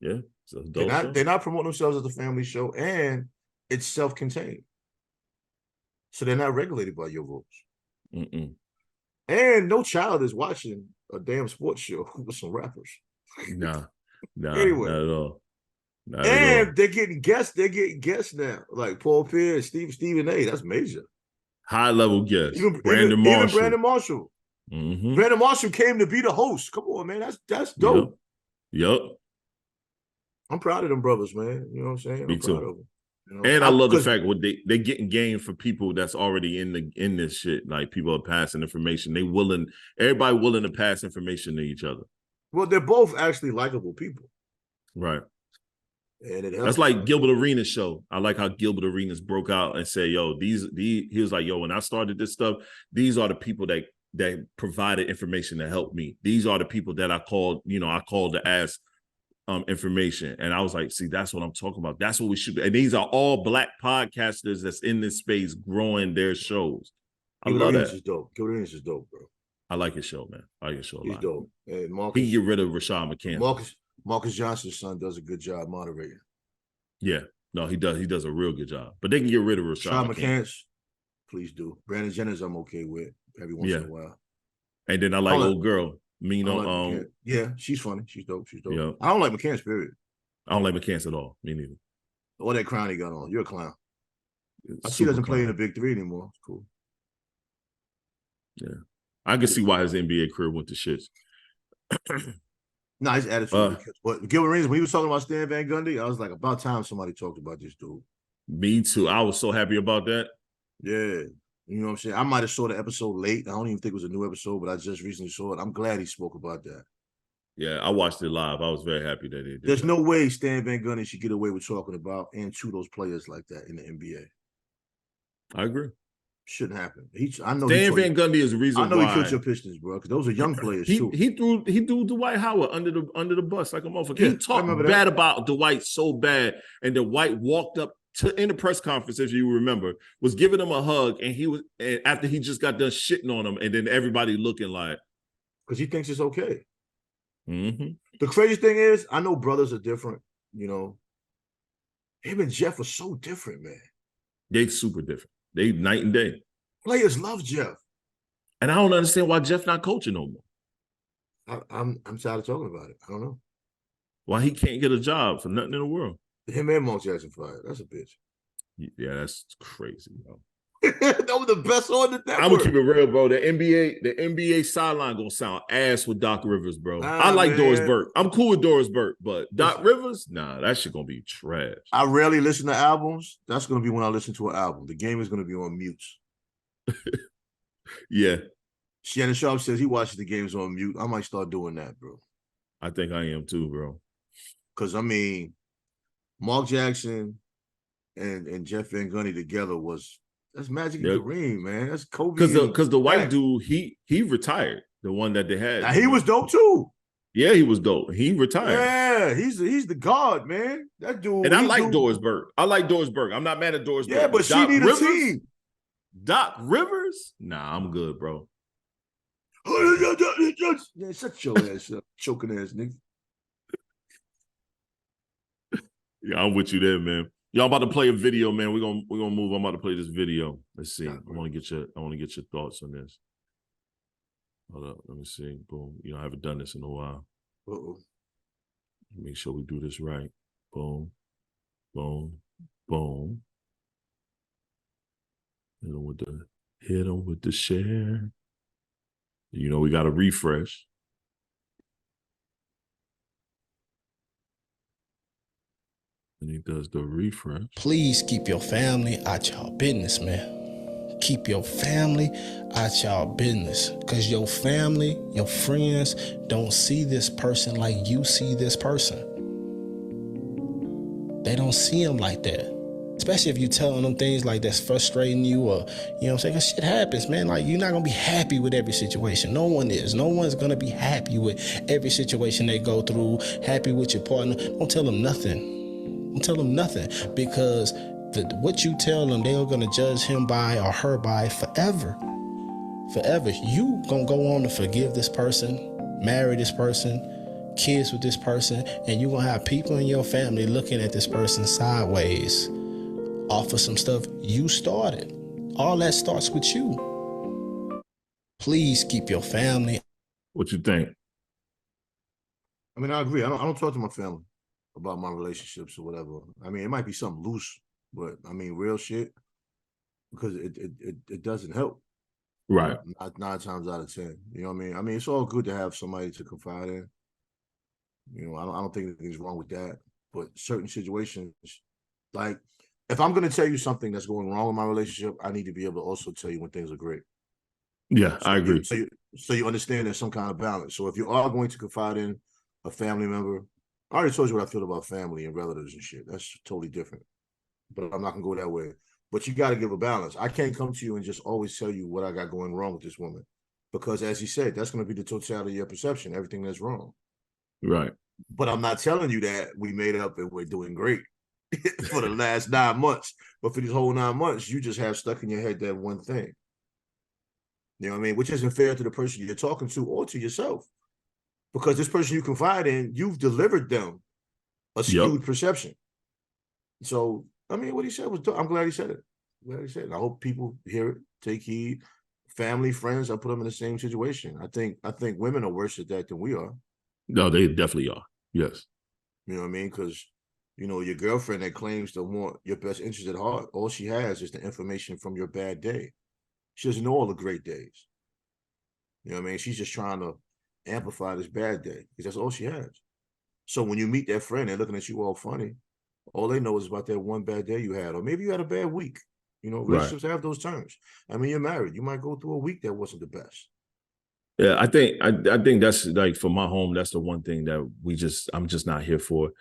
Yeah, it's an adult show. They're not promoting themselves as a family show, and it's self-contained. So they're not regulated by your rules. And no child is watching a damn sports show with some rappers. Nah, anyway, not at all. And they're getting guests. They're getting guests now, like Paul Pierce, Stephen A. That's major. High level guests. Even Brandon Marshall. Brandon Marshall came to be the host. Come on, man. That's dope. Yep. I'm proud of them brothers, man. You know what I'm saying? Me too. Proud of them. And I love the fact they're getting game for people that's already in this shit. Like people are passing information. Everybody willing to pass information to each other. Well, they're both actually likable people. Right. And it helps. That's like Gilbert Arenas' show. I like how Gilbert Arenas broke out and said, yo, he was like, yo, when I started this stuff, these are the people that provided information to help me. These are the people that I called to ask information. And I was like, see, that's what I'm talking about. That's what we should be. And these are all Black podcasters that's in this space growing their shows. I love that. Gilbert Arenas is dope, bro. I like his show, man. I like his show a lot. He's dope. And he can get rid of Rashad McCants. Marcus Johnson's son does a good job moderating. Yeah. No, he does. He does a real good job. But they can get rid of Rashad McCants. Please do. Brandon Jennings, I'm okay with every once in a while. And then I like old girl. Yeah, she's funny. She's dope. Yeah. I don't like McCants, period. I don't like McCants at all. Me neither. All that crown he got on. You're a clown. He doesn't play in the Big Three anymore. It's cool. Yeah. I can see why his NBA career went to shits. His attitude. But Gilbert Arenas, when he was talking about Stan Van Gundy, I was like, about time somebody talked about this dude. Me too. I was so happy about that. Yeah. You know what I'm saying? I might have saw the episode late. I don't even think it was a new episode, but I just recently saw it. I'm glad he spoke about that. Yeah, I watched it live. I was very happy that he did. There's no way Stan Van Gundy should get away with talking about and to those players like that in the NBA. I agree. Shouldn't happen. Stan Van Gundy is the reason why. I know he killed your Pistons, bro, because those are young players too. He threw Dwight Howard under the bus like a motherfucker. Yeah, he talked bad about Dwight so bad, and then Dwight walked up in the press conference, if you remember, was giving him a hug, and after he just got done shitting on him, and then everybody looking like, because he thinks it's okay. The crazy thing is, I know brothers are different. Him and Jeff are so different, man. They super different. They night and day. Players love Jeff, and I don't understand why Jeff not coaching no more. I'm tired of talking about it. I don't know why he can't get a job for nothing in the world. Him and Mark Jackson fired. That's a bitch. Yeah, that's crazy, bro. That was the best on the network. I'm gonna keep it real, bro. The NBA sideline gonna sound ass with Doc Rivers, bro. I like Doris Burke. I'm cool with Doris Burke, but Doc Rivers, nah, that shit gonna be trash. I rarely listen to albums. That's gonna be when I listen to an album. The game is gonna be on mutes. Yeah. Shannon Sharp says he watches the games on mute. I might start doing that, bro. I think I am too, bro. Because Mark Jackson and Jeff Van Gundy together that's Magic and Kareem, man. That's Kobe. Because the white dude, he retired. The one that they had. Now, he was dope too. Yeah, he was dope. He retired. Yeah, he's the god, man. That dude. And I like Doris Burke. I'm not mad at Doris Burke. Yeah, but she need a team. Doc Rivers? Nah, I'm good, bro. Yeah, shut your ass up, choking ass nigga. Yeah, I'm with you there, man. Y'all about to play a video, man. We're gonna move. I'm about to play this video. Let's see. I want to get your thoughts on this. Hold up. Let me see. Boom. I haven't done this in a while. Make sure we do this right. Boom. Boom. Boom. Hit them with the share. We got to refresh. And he does the refresh. Please keep your family out y'all business, man. Keep your family out y'all business. Because your family, your friends don't see this person like you see this person. They don't see him like that. Especially if you telling them things like that's frustrating you, or, you know what I'm saying? Because shit happens, man. Like, you're not going to be happy with every situation. No one is. No one's going to be happy with every situation they go through, happy with your partner. Don't tell them nothing. Don't tell them nothing. Because what you tell them, they are going to judge him by or her by forever. Forever. You going to go on to forgive this person, marry this person, kids with this person, and you're going to have people in your family looking at this person sideways off of some stuff you started. All that starts with you. Please keep your family. What you think? I mean, I agree. I don't talk to my family about my relationships or whatever. I mean, it might be something loose, but I mean, real shit, because it doesn't help. Right. Nine times out of 10. You know what I mean? I mean, it's all good to have somebody to confide in. You know, I don't think anything's wrong with that. But certain situations, like, if I'm going to tell you something that's going wrong in my relationship, I need to be able to also tell you when things are great. Yeah, I agree. So you understand there's some kind of balance. So if you are going to confide in a family member, I already told you what I feel about family and relatives and shit. That's totally different. But I'm not going to go that way. But you got to give a balance. I can't come to you and just always tell you what I got going wrong with this woman. Because as you said, that's going to be the totality of your perception, everything that's wrong. Right. But I'm not telling you that we made up and we're doing great for the last 9 months. But for these whole 9 months, you just have stuck in your head that one thing. You know what I mean? Which isn't fair to the person you're talking to or to yourself. Because this person you confide in, you've delivered them a skewed perception. So, I mean, what he said was, I'm glad he said it. I'm glad he said it. I hope people hear it, take heed. Family, friends, I put them in the same situation. I think women are worse at that than we are. No, they definitely are. Yes. You know what I mean? Because, you know, your girlfriend that claims to want your best interest at heart, all she has is the information from your bad day. She doesn't know all the great days. You know what I mean? She's just trying to amplify this bad day because that's all she has. So when you meet that friend, they're looking at you all funny. All they know is about that one bad day you had, or maybe you had a bad week. You know, relationships have those terms. I mean, you're married. You might go through a week that wasn't the best. Yeah, I think that's, like, for my home, that's the one thing that I'm just not here for.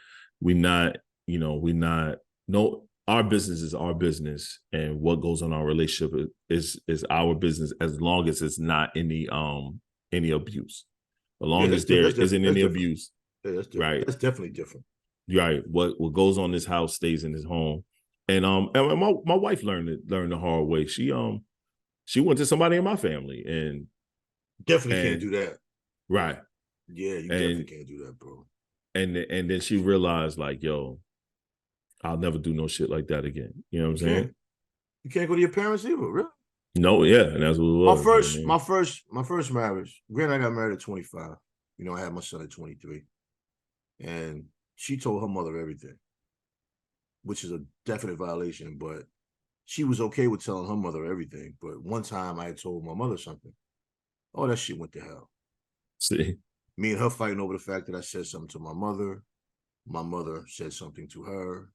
Our business is our business, and what goes on in our relationship is our business, as long as it's not any abuse. As long as there isn't any abuse. Yeah, that's different. Right. That's definitely different. Right. What goes on in this house stays in this home. And my wife learned the hard way. She went to somebody in my family and definitely can't do that. Right. Yeah, you definitely can't do that, bro. And then she realized, like, yo, I'll never do no shit like that again. You know what I'm saying? You can't go to your parents either, really? No, yeah, and that's what it was. My first marriage. Granted, I got married at 25. You know, I had my son at 23, and she told her mother everything, which is a definite violation. But she was okay with telling her mother everything. But one time, I had told my mother something. Oh, that shit went to hell. See, me and her fighting over the fact that I said something to my mother. My mother said something to her.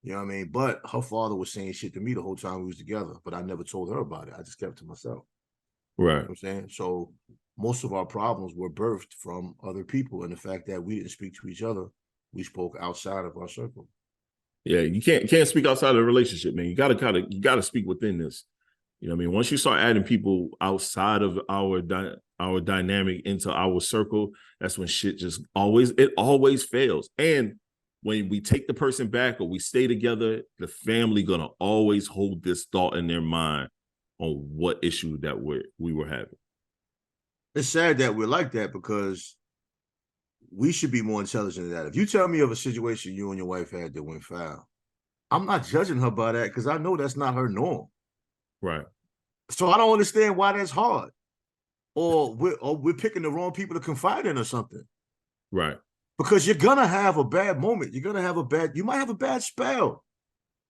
You know what I mean? But her father was saying shit to me the whole time we was together, but I never told her about it. I just kept it to myself. Right. You know what I'm saying? So most of our problems were birthed from other people, and the fact that we didn't speak to each other, we spoke outside of our circle. Yeah, you can't speak outside of the relationship, man. You gotta speak within this. You know what I mean? Once you start adding people outside of our dynamic into our circle, that's when shit just always fails. And when we take the person back or we stay together, the family gonna always hold this thought in their mind on what issue that we were having. It's sad that we're like that, because we should be more intelligent than that. If you tell me of a situation you and your wife had that went foul, I'm not judging her by that, because I know that's not her norm. Right. So I don't understand why that's hard. Or we're picking the wrong people to confide in or something. Right. Because you're gonna have a bad moment. You might have a bad spell.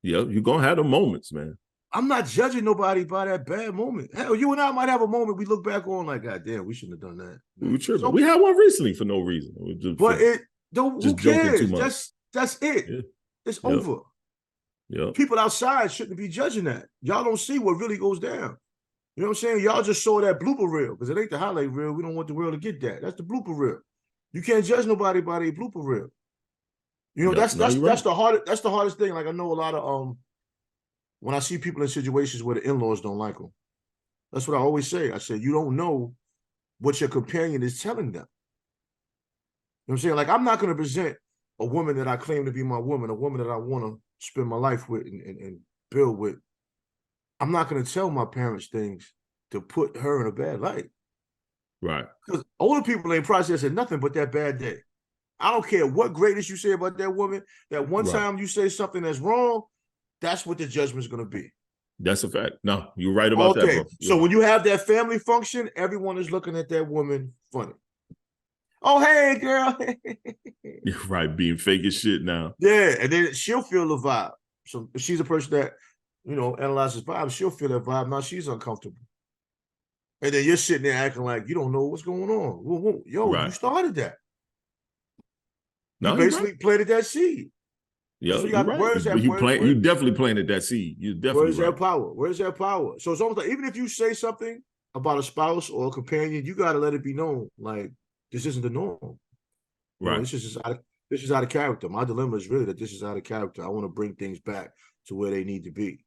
Yeah, you're gonna have the moments, man. I'm not judging nobody by that bad moment. Hell, you and I might have a moment we look back on like, God damn, we shouldn't have done that. We were tripping. We had one recently for no reason. Who cares? That's it. Yeah. It's over. Yeah. People outside shouldn't be judging that. Y'all don't see what really goes down. You know what I'm saying? Y'all just saw that blooper reel, because it ain't the highlight reel. We don't want the world to get that. That's the blooper reel. You can't judge nobody by their blooper reel. You know, Yep. that's Right. the hardest thing. Like I know a lot of when I see people in situations where the in-laws don't like them. That's what I always say. I say, you don't know what your companion is telling them. You know what I'm saying? Like, I'm not going to present a woman that I claim to be my woman, a woman that I want to spend my life with and build with. I'm not going to tell my parents things to put her in a bad light. Right. Because older people ain't processing nothing but that bad day. I don't care what greatness you say about that woman, that one time you say something that's wrong, that's what the judgment's going to be. That's a fact. No, you're right about that, bro. So when you have that family function, everyone is looking at that woman funny. Oh, hey, girl. You're right, being fake as shit now. Yeah, and then she'll feel the vibe. So if she's a person that, you know, analyzes vibes, she'll feel that vibe. Now she's uncomfortable. And then you're sitting there acting like you don't know what's going on. Whoa, yo, you started that. You basically planted that seed. Yeah, so you're right. You definitely planted that seed. You definitely Where's that power? Where's that power? So it's almost like even if you say something about a spouse or a companion, you got to let it be known. Like this isn't the norm. Right. You know, this is out of character. My dilemma is really that this is out of character. I want to bring things back to where they need to be.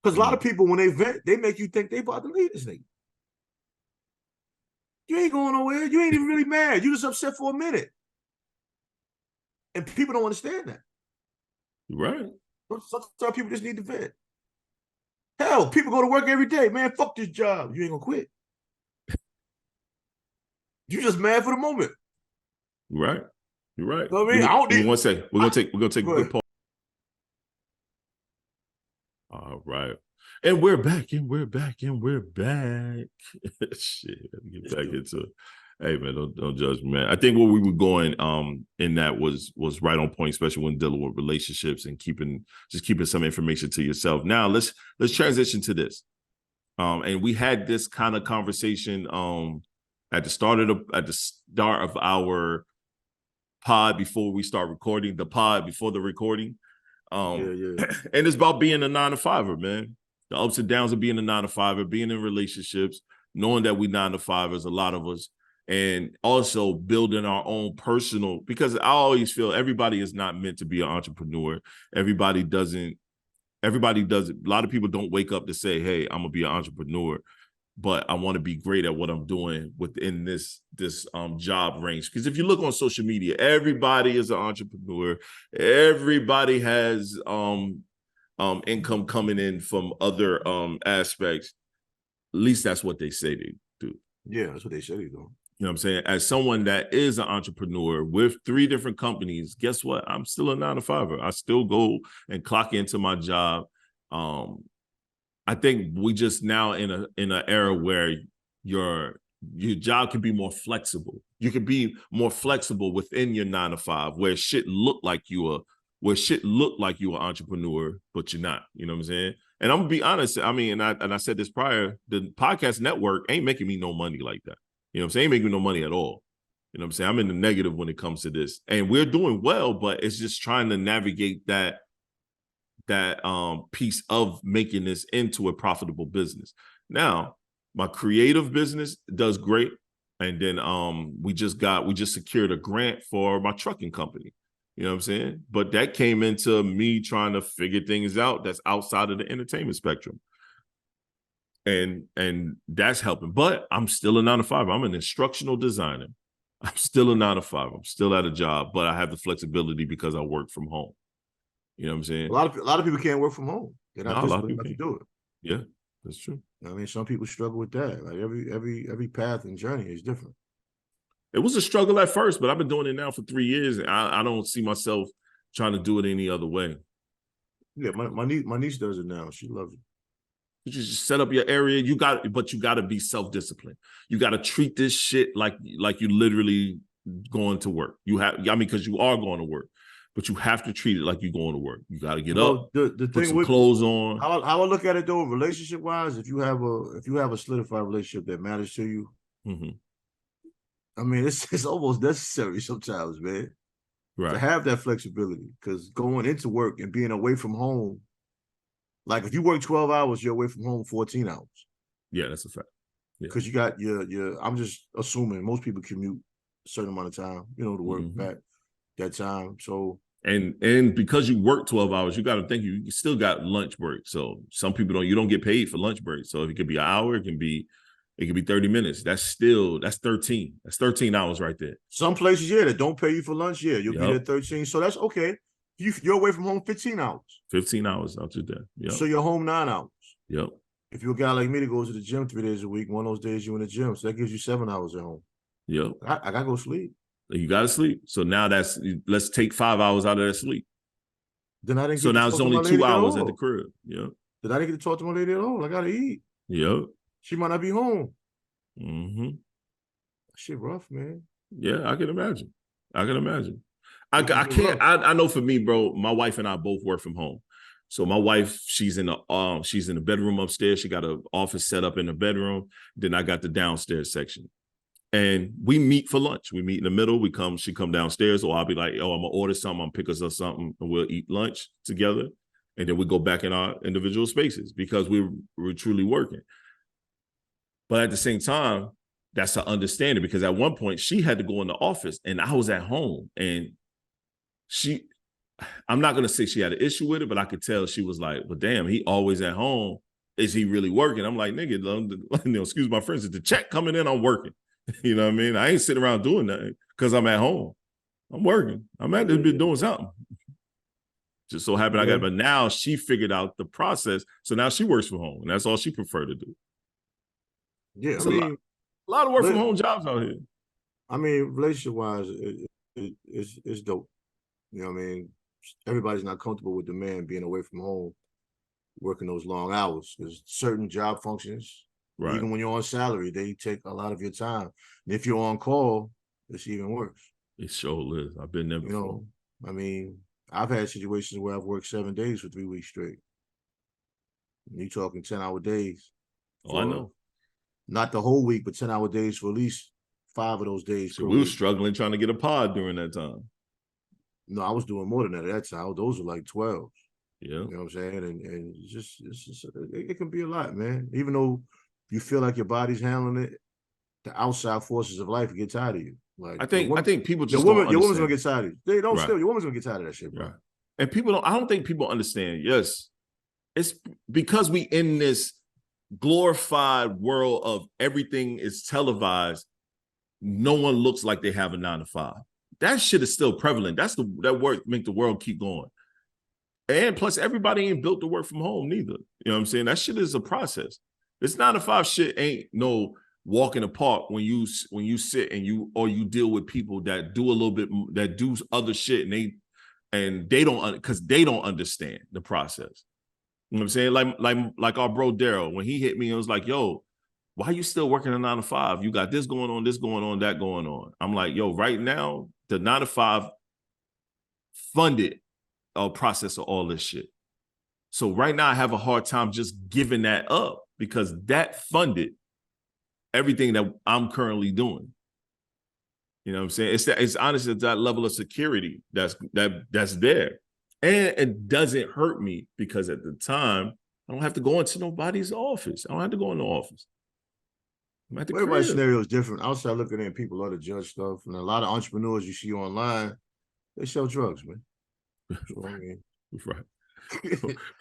Because a lot of people, when they vent, they make you think they about to leave this nigga. You ain't going nowhere. You ain't even really mad. You just upset for a minute. And people don't understand that. Right. Sometimes people just need to vent. Hell, people go to work every day. Man, fuck this job. You ain't gonna quit. You just mad for the moment. Right. You're right. You know what I mean? I don't need 1 second. We're gonna take a quick pause. All right. And we're back. Shit. Let me get back into it. Hey man, don't judge me, man. I think where we were going in that was right on point, especially when dealing with relationships and keeping some information to yourself. Now let's transition to this. And we had this kind of conversation at the start of our pod before we start recording, the pod before the recording. And it's about being a 9-to-5er, man. The ups and downs of being a 9-to-5er, being in relationships, knowing that we 9-to-5ers, a lot of us, and also building our own personal, because I always feel everybody is not meant to be an entrepreneur. Everybody doesn't. A lot of people don't wake up to say, hey, I'm gonna be an entrepreneur, but I want to be great at what I'm doing within this job range. Because if you look on social media, everybody is an entrepreneur. Everybody has income coming in from other aspects. At least that's what they say they do. Yeah, that's what they say they do. You know what I'm saying? As someone that is an entrepreneur with 3 different companies, guess what? I'm still a 9-to-5er. I still go and clock into my job. I think we just now in an era where your job can be more flexible. You can be more flexible within your 9-to-5, where shit look like you an entrepreneur, but you're not. You know what I'm saying? And I'm gonna be honest. I mean, and I said this prior. The podcast network ain't making me no money like that. You know what I'm saying? Ain't making me no money at all. You know what I'm saying? I'm in the negative when it comes to this, and we're doing well, but it's just trying to navigate that piece of making this into a profitable business. Now, my creative business does great. And then we just secured a grant for my trucking company. You know what I'm saying? But that came into me trying to figure things out that's outside of the entertainment spectrum. And that's helping. But I'm still a 9-to-5. I'm an instructional designer. I'm still a 9-to-5. I'm still at a job, but I have the flexibility because I work from home. You know what I'm saying? A lot of people can't work from home. They're not disciplined enough to do it. Yeah, that's true. I mean, some people struggle with that. Like every path and journey is different. It was a struggle at first, but I've been doing it now for 3 years. And I don't see myself trying to do it any other way. Yeah, my niece does it now. She loves it. You just set up your area. But you got to be self-disciplined. You got to treat this shit like you literally going to work. Because you are going to work. But you have to treat it like you're going to work. You got to get up, the put some clothes on. How I look at it though, relationship wise, if you have a solidified relationship that matters to you, I mean, it's almost necessary sometimes, man, to have that flexibility. Because going into work and being away from home, like if you work 12 hours, you're away from home 14 hours. Yeah, that's a fact. Because you got your. I'm just assuming most people commute a certain amount of time, to work back that time. So. And because you work 12 hours, you got to think you still got lunch break. So some people you don't get paid for lunch break. So it could be an hour, it can be 30 minutes. That's 13. That's 13 hours right there. Some places, yeah, that don't pay you for lunch, yeah, you'll be Yep. there 13. So that's okay. You're away from home 15 hours. 15 hours out your day. Yep. So you're home 9 hours. Yep. If you're a guy like me that goes to the gym 3 days a week, one of those days you're in the gym, so that gives you 7 hours at home. Yep. I gotta go sleep. You gotta sleep. So now let's take 5 hours out of that sleep. Then I didn't. So now it's only 2 hours at the crib. Yep. Then I didn't get to talk to my lady at all. I gotta eat. Yep. She might not be home. Mm-hmm. Shit rough, man. Yeah, I can imagine. I can't. I know for me, bro. My wife and I both work from home. So my wife, she's in the bedroom upstairs. She got an office set up in the bedroom. Then I got the downstairs section. And we meet for lunch. We meet in the middle. She come downstairs, or I'll be like, oh, I'm gonna order something, I'm pick us up something, and we'll eat lunch together. And then we go back in our individual spaces because we're truly working. But at the same time, that's an understanding, because at one point she had to go in the office and I was at home, and I'm not gonna say she had an issue with it, but I could tell she was like, well, damn, he always at home. Is he really working? I'm like, nigga, excuse my friends, the check coming in, I'm working. You know what I mean? I ain't sitting around doing nothing because I'm at home. I'm working. I'm at this bit doing something. Just so happened but now she figured out the process. So now she works from home, and that's all she preferred to do. Yeah, it's a lot of work from home jobs out here. I mean, relationship-wise, it's dope. You know what I mean? Everybody's not comfortable with the man being away from home, working those long hours, because certain job functions, right, even when you're on salary, they take a lot of your time. And if you're on call, it's even worse. It sure is. I've been there before. You know, I mean, I've had situations where I've worked 7 days for 3 weeks straight. You're talking 10-hour days. Oh, I know. Not the whole week, but 10-hour days for at least 5 of those days. So we were struggling trying to get a pod during that time. No, I was doing more than that at that time. Those were like 12. Yeah. You know what I'm saying? And it can be a lot, man. Even though you feel like your body's handling it, the outside forces of life get tired of you. Like I think people just your woman's gonna get tired of you. They don't right. Your woman's gonna get tired of that shit, bro. Right. And I don't think people understand. Yes, it's because we in this glorified world of everything is televised. No one looks like they have a 9 to 5. That shit is still prevalent. That word make the world keep going. And plus, everybody ain't built to work from home neither. You know what I'm saying? That shit is a process. This 9 to 5 shit ain't no walk in the park when you sit and you deal with people that do a little bit, that do other shit, and they don't, because they don't understand the process. You know what I'm saying? Like our bro Daryl, when he hit me, it was like, yo, why you still working a 9 to 5? You got this going on, that going on. I'm like, yo, right now, the 9 to 5 funded a process of all this shit. So right now I have a hard time just giving that up, because that funded everything that I'm currently doing. You know what I'm saying? It's honestly that level of security that's there. And it doesn't hurt me, because at the time, I don't have to go into nobody's office. I don't have to go in the office. Everybody's scenario is different. Outside looking in, people love to judge stuff. And a lot of entrepreneurs you see online, they sell drugs, man. So, I mean, right.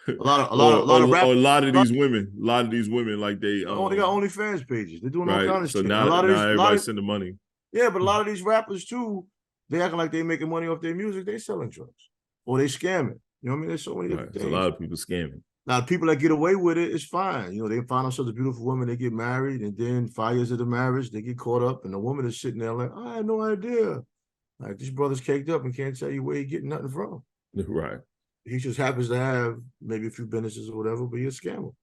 a lot of these women, like they got OnlyFans pages. They're doing all kind of so shit. Now everybody send the money. Yeah, but a lot of these rappers too, they acting like they making money off their music. They selling drugs or they scamming. You know what I mean? There's so many different things. There's a lot of people scamming. Now, people that get away with it, it's fine. You know, they find themselves a beautiful woman, they get married, and then 5 years of the marriage, they get caught up, and the woman is sitting there like, I had no idea. Like, this brother's caked up and can't tell you where he getting nothing from. Right. He just happens to have maybe a few businesses or whatever, but he's a scammer.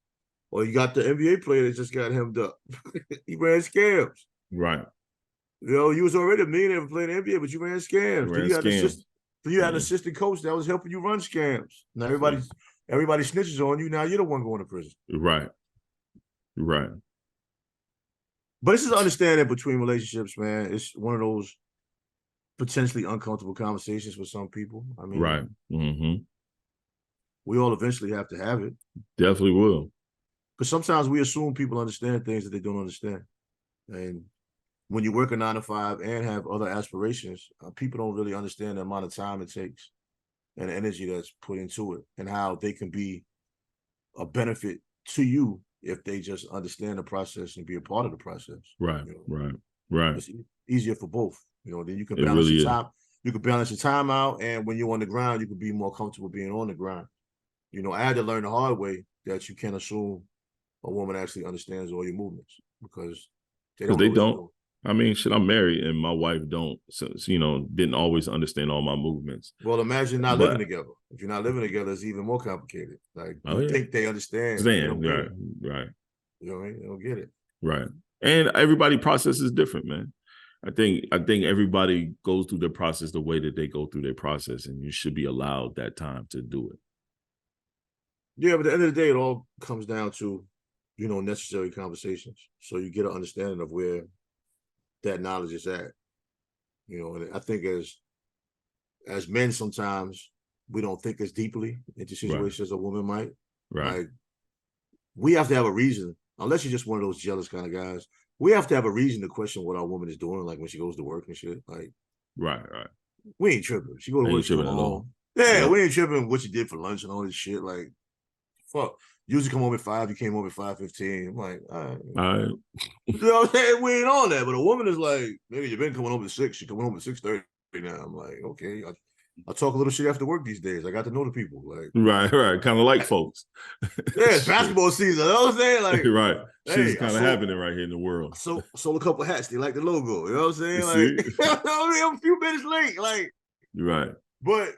Or you got the NBA player that just got hemmed up. He ran scams. Right. You know, you was already a millionaire for playing the NBA, but you ran scams. You had an assistant coach that was helping you run scams. Now everybody snitches on you. Now you're the one going to prison. Right. Right. But this is understanding between relationships, man. It's one of those potentially uncomfortable conversations with some people. I mean, right. Mm-hmm. We all eventually have to have it. Definitely will. But sometimes we assume people understand things that they don't understand. And when you work a 9 to 5 and have other aspirations, people don't really understand the amount of time it takes and the energy that's put into it, and how they can be a benefit to you if they just understand the process and be a part of the process. Right, you know? right. It's easier for both. Then you can It balance really your is. time. You can balance your time out, and when you're on the ground, you can be more comfortable being on the ground. I had to learn the hard way that you can't assume a woman actually understands all your movements, because they don't know what you're doing. I mean, shit, I'm married and my wife don't, so, didn't always understand all my movements. Well, imagine not living together. If you're not living together, it's even more complicated. Like, you think they understand. They don't get it. Right. You know what I mean? They don't get it. Right. And everybody process is different, man. I think everybody goes through their process the way that they go through their process, and you should be allowed that time to do it. Yeah, but at the end of the day, it all comes down to, necessary conversations. So you get an understanding of where that knowledge is at. And I think as men, sometimes we don't think as deeply into situations as a woman might. Right. Like, we have to have a reason, unless you're just one of those jealous kind of guys. We have to have a reason to question what our woman is doing, like when she goes to work and shit. Like, right. We ain't tripping. She go to work, she come home. Yeah, we ain't tripping what you did for lunch and all this shit. Like, fuck. Usually come home at 5. You came home at 5:15. I'm like, all right. You know what I'm saying? We ain't on that. But a woman is like, maybe you've been coming home at 6. You're coming home at 6:30 now. I'm like, okay. I talk a little shit after work these days. I got to know the people. Like, right. Kind of like folks. Yeah, it's basketball season. You know what I'm saying? Like, right. Hey, shit's kind of happening right here in the world. So sold a couple hats. They like the logo. You know what I'm saying? Like, I'm a few minutes late. Like, right. But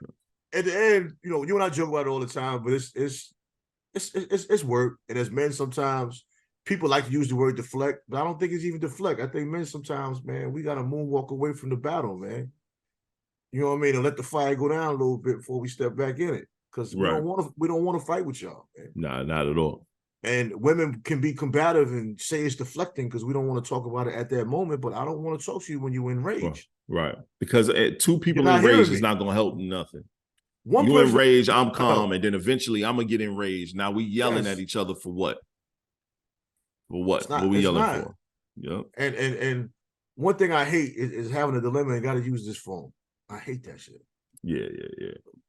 at the end, you and I joke about it all the time. But it's work. And as men, sometimes people like to use the word deflect, but I don't think it's even deflect. I think men sometimes, man, we got to moonwalk away from the battle, man. You know what I mean? And let the fire go down a little bit before we step back in it. Because we don't want to fight with y'all, man. Nah, not at all. And women can be combative and say it's deflecting because we don't want to talk about it at that moment. But I don't want to talk to you when you're enraged. Right. Because two people enraged is not going to help nothing. You enraged, I'm calm, and then eventually I'm going to get enraged. Now we yelling at each other for what? For what? What we yelling for? Yep. And one thing I hate is having a dilemma and got to use this phone. I hate that shit. Yeah.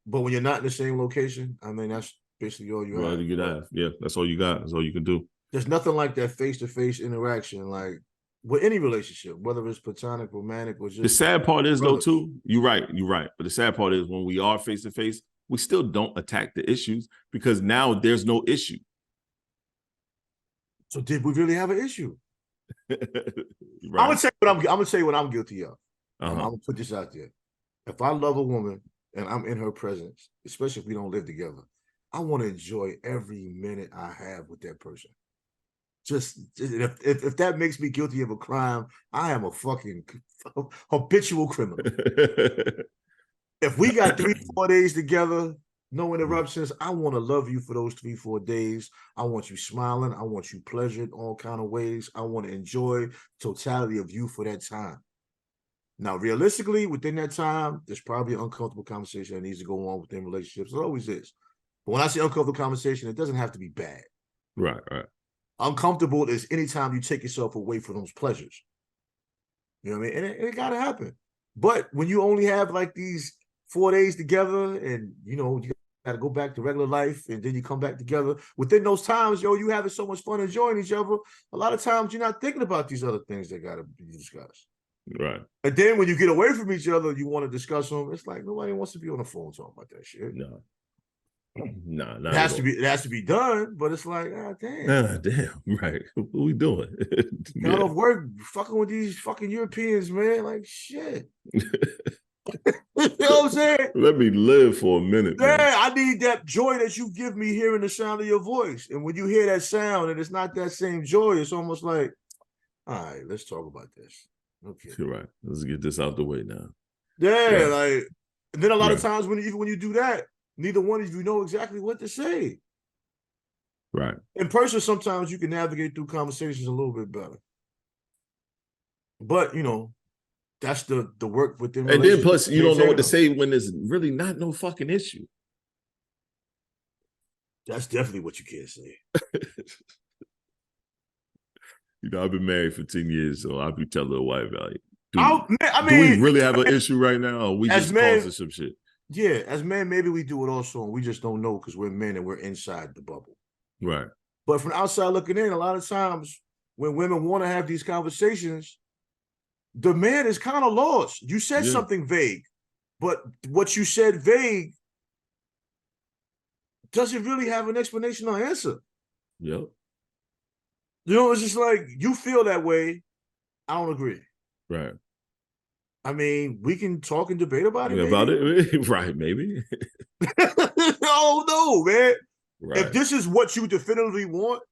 But when you're not in the same location, I mean, that's basically all you have. Yeah, that's all you got. That's all you can do. There's nothing like that face-to-face interaction, like with any relationship, whether it's platonic, romantic, or just. The sad part is, though, too, you're right. But the sad part is when we are face-to-face, we still don't attack the issues because now there's no issue. So did we really have an issue? Right. I'm gonna tell you what I'm guilty of. I'm gonna put this out there. If I love a woman and I'm in her presence, especially if we don't live together, I want to enjoy every minute I have with that person. Just if that makes me guilty of a crime, I am a fucking habitual criminal. If we got 3-4 days together, no interruptions, I want to love you for those 3-4 days. I want you smiling. I want you pleasured all kind of ways. I want to enjoy totality of you for that time. Now, realistically, within that time, there's probably an uncomfortable conversation that needs to go on within relationships. It always is. But when I say uncomfortable conversation, it doesn't have to be bad. Right. Uncomfortable is anytime you take yourself away from those pleasures. You know what I mean? And it got to happen. But when you only have like these 4 days together and, you got to go back to regular life and then you come back together, within those times, you having so much fun enjoying each other, a lot of times you're not thinking about these other things that got to be discussed. Right. And then when you get away from each other, you want to discuss them. It's like nobody wants to be on the phone talking about that shit. No. It has to be done, but it's like, damn. Damn, right. What are we doing? Out of work, fucking with these fucking Europeans, man. Like shit. You know what I'm saying? Let me live for a minute. Yeah, man. I need that joy that you give me hearing the sound of your voice. And when you hear that sound and it's not that same joy, it's almost like, all right, let's talk about this. Okay. You're right. Let's get this out the way now. Yeah, like, and then a lot of times when you do that, neither one of you know exactly what to say. Right. In person, sometimes you can navigate through conversations a little bit better. But, that's the work within. And then plus, you don't know what to say when there's really not no fucking issue. That's definitely what you can't say. I've been married for 10 years, so I'll be telling the wife, do we really have an issue right now? Or we just causing some shit? Yeah, as men, maybe we do it also, and we just don't know because we're men and we're inside the bubble. Right. But from outside looking in, a lot of times when women want to have these conversations, the man is kind of lost. You said something vague, but what you said vague doesn't really have an explanation or answer. Yep. You know, it's just like, you feel that way. I don't agree. Right. I mean, we can talk and debate about it. About it, right? Maybe. Oh no, man. Right. If this is what you definitively want,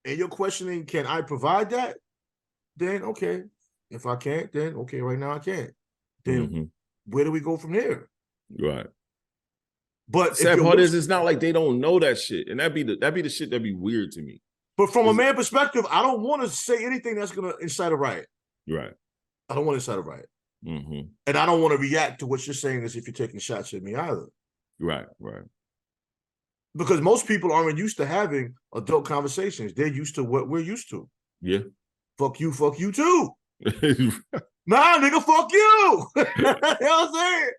and you're questioning, can I provide that? Then okay. If I can't, then okay. Right now I can't. Then where do we go from there? Right. But the sad part is, it's not like they don't know that shit, and that'd be the shit that'd be weird to me. But from a man perspective, I don't want to say anything that's gonna incite a riot. Right. I don't want to incite a riot. And I don't want to react to what you're saying as if you're taking shots at me either. Right, right. Because most people aren't used to having adult conversations. They're used to what we're used to. Yeah. Fuck you too. Nah, nigga, fuck you. You know what I'm saying?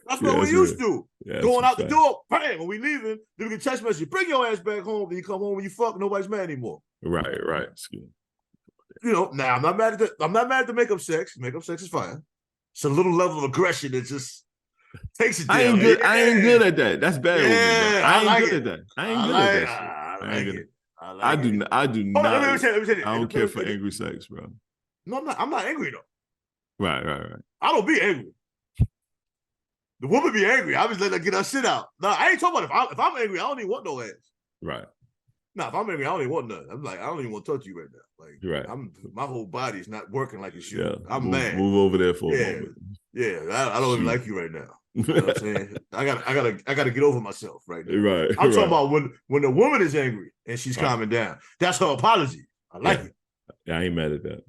That's what we're used to. Yeah, going out the door, bang, when we leaving, then we get text message, bring your ass back home, then you come home when you fuck, nobody's mad anymore. Right, right. You know, now I'm not mad at the makeup sex. Makeup sex is fine. It's a little level of aggression that just takes it down. I ain't good at that. That's bad with me, bro. I ain't good at that. I ain't good at that shit. I do not. Let me tell you. I don't care for angry sex, bro. No, I'm not angry though. Right. I don't be angry. The woman be angry. I just let her get her shit out. No, I ain't talking about if I'm angry, I don't even want no ass. Right. No, if I'm angry, I don't even want nothing. I'm like, I don't even want to touch you right now. Like, right. My whole body's not working like it should. Yeah. I'm mad. Move over there for a moment. Yeah, I don't even like you right now. You know what I'm saying? I gotta get over myself right now. Right. I'm talking about when the woman is angry and she's calming down. That's her apology. I like it. Yeah, I ain't mad at that.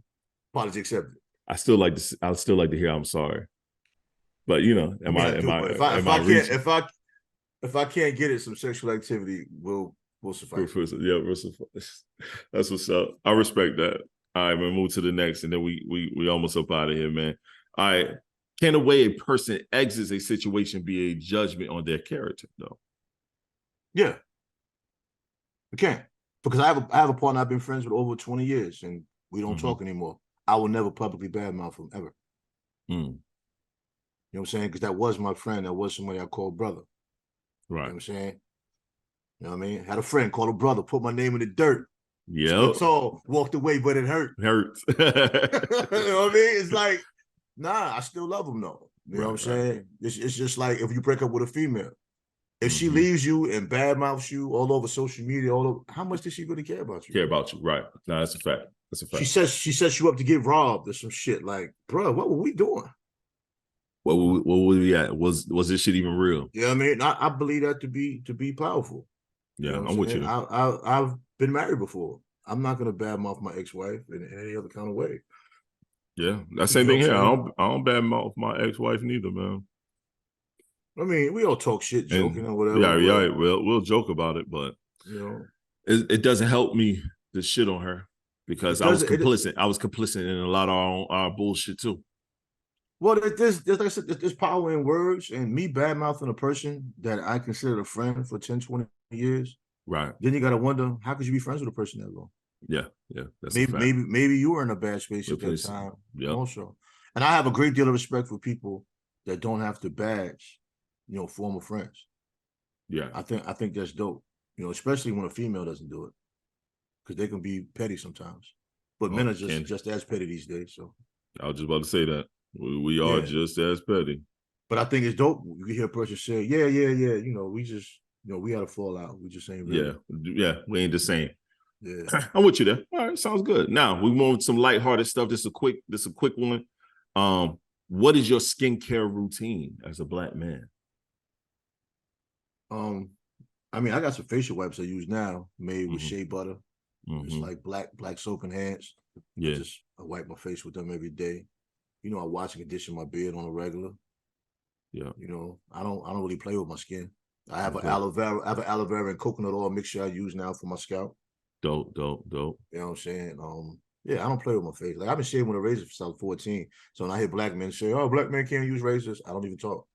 Apology accepted. I still like to hear I'm sorry. But you know, if I can't get it, some sexual activity will suffice. Yeah, we'll suffice. That's what's up. I respect that. All right, we'll move to the next, and then we almost up out of here, man. All right. Can the way a person exits a situation be a judgment on their character, though? Yeah, it can. Because I have a partner I've been friends with over 20 years, and we don't talk anymore. I will never publicly badmouth him ever. You know what I'm saying? Because that was my friend. That was somebody I called brother. Right. You know what I'm saying? You know what I mean? Had a friend called a brother, put my name in the dirt. Yeah. Tall, walked away, but it hurt. Hurts. You know what I mean? It's like, nah, I still love him though. You know what I'm saying? It's just like if you break up with a female. If she leaves you and badmouths you all over social media, how much does she really care about you? Care about you, right? No, that's a fact. That's a fact. She sets you up to get robbed or some shit. Like, bro, what were we doing? What were we at? Was this shit even real? Yeah, I mean, I believe that to be powerful. Yeah, you know I'm with you. I've been married before. I'm not gonna badmouth my ex-wife in any other kind of way. Yeah, that same thing here. I don't badmouth my ex-wife neither, man. I mean, we all talk shit, joking or whatever. Yeah. We'll joke about it, but you know, it doesn't help me to shit on her because I was complicit. I was complicit in a lot of our bullshit too. Well, there's power in words, and me badmouthing a person that I considered a friend for 10, 20 years. Right. Then you got to wonder, how could you be friends with a person that long? Yeah. That's maybe you were in a bad space at that time. Yeah. Also, and I have a great deal of respect for people that don't have to badge, former friends. Yeah. I think that's dope. Especially when a female doesn't do it, because they can be petty sometimes. But men are just as petty these days. So I was just about to say that. We are just as petty. But I think it's dope. You hear a person say, yeah. We just, we had a fallout. We just ain't really. Yeah. We ain't the same. Yeah. I'm with you there. All right. Sounds good. Now we move to some lighthearted stuff. This is a quick one. What is your skincare routine as a Black man? I mean, I got some facial wipes I use now made with shea butter. It's like black soap enhanced. Yeah. I wipe my face with them every day. I wash and condition my beard on a regular. Yeah. I don't really play with my skin. I have an aloe vera and coconut oil mixture I use now for my scalp. Dope. You know what I'm saying? I don't play with my face. Like, I've been shaving with a razor since I was 14. So when I hear Black men say, "Oh, Black men can't use razors," I don't even talk.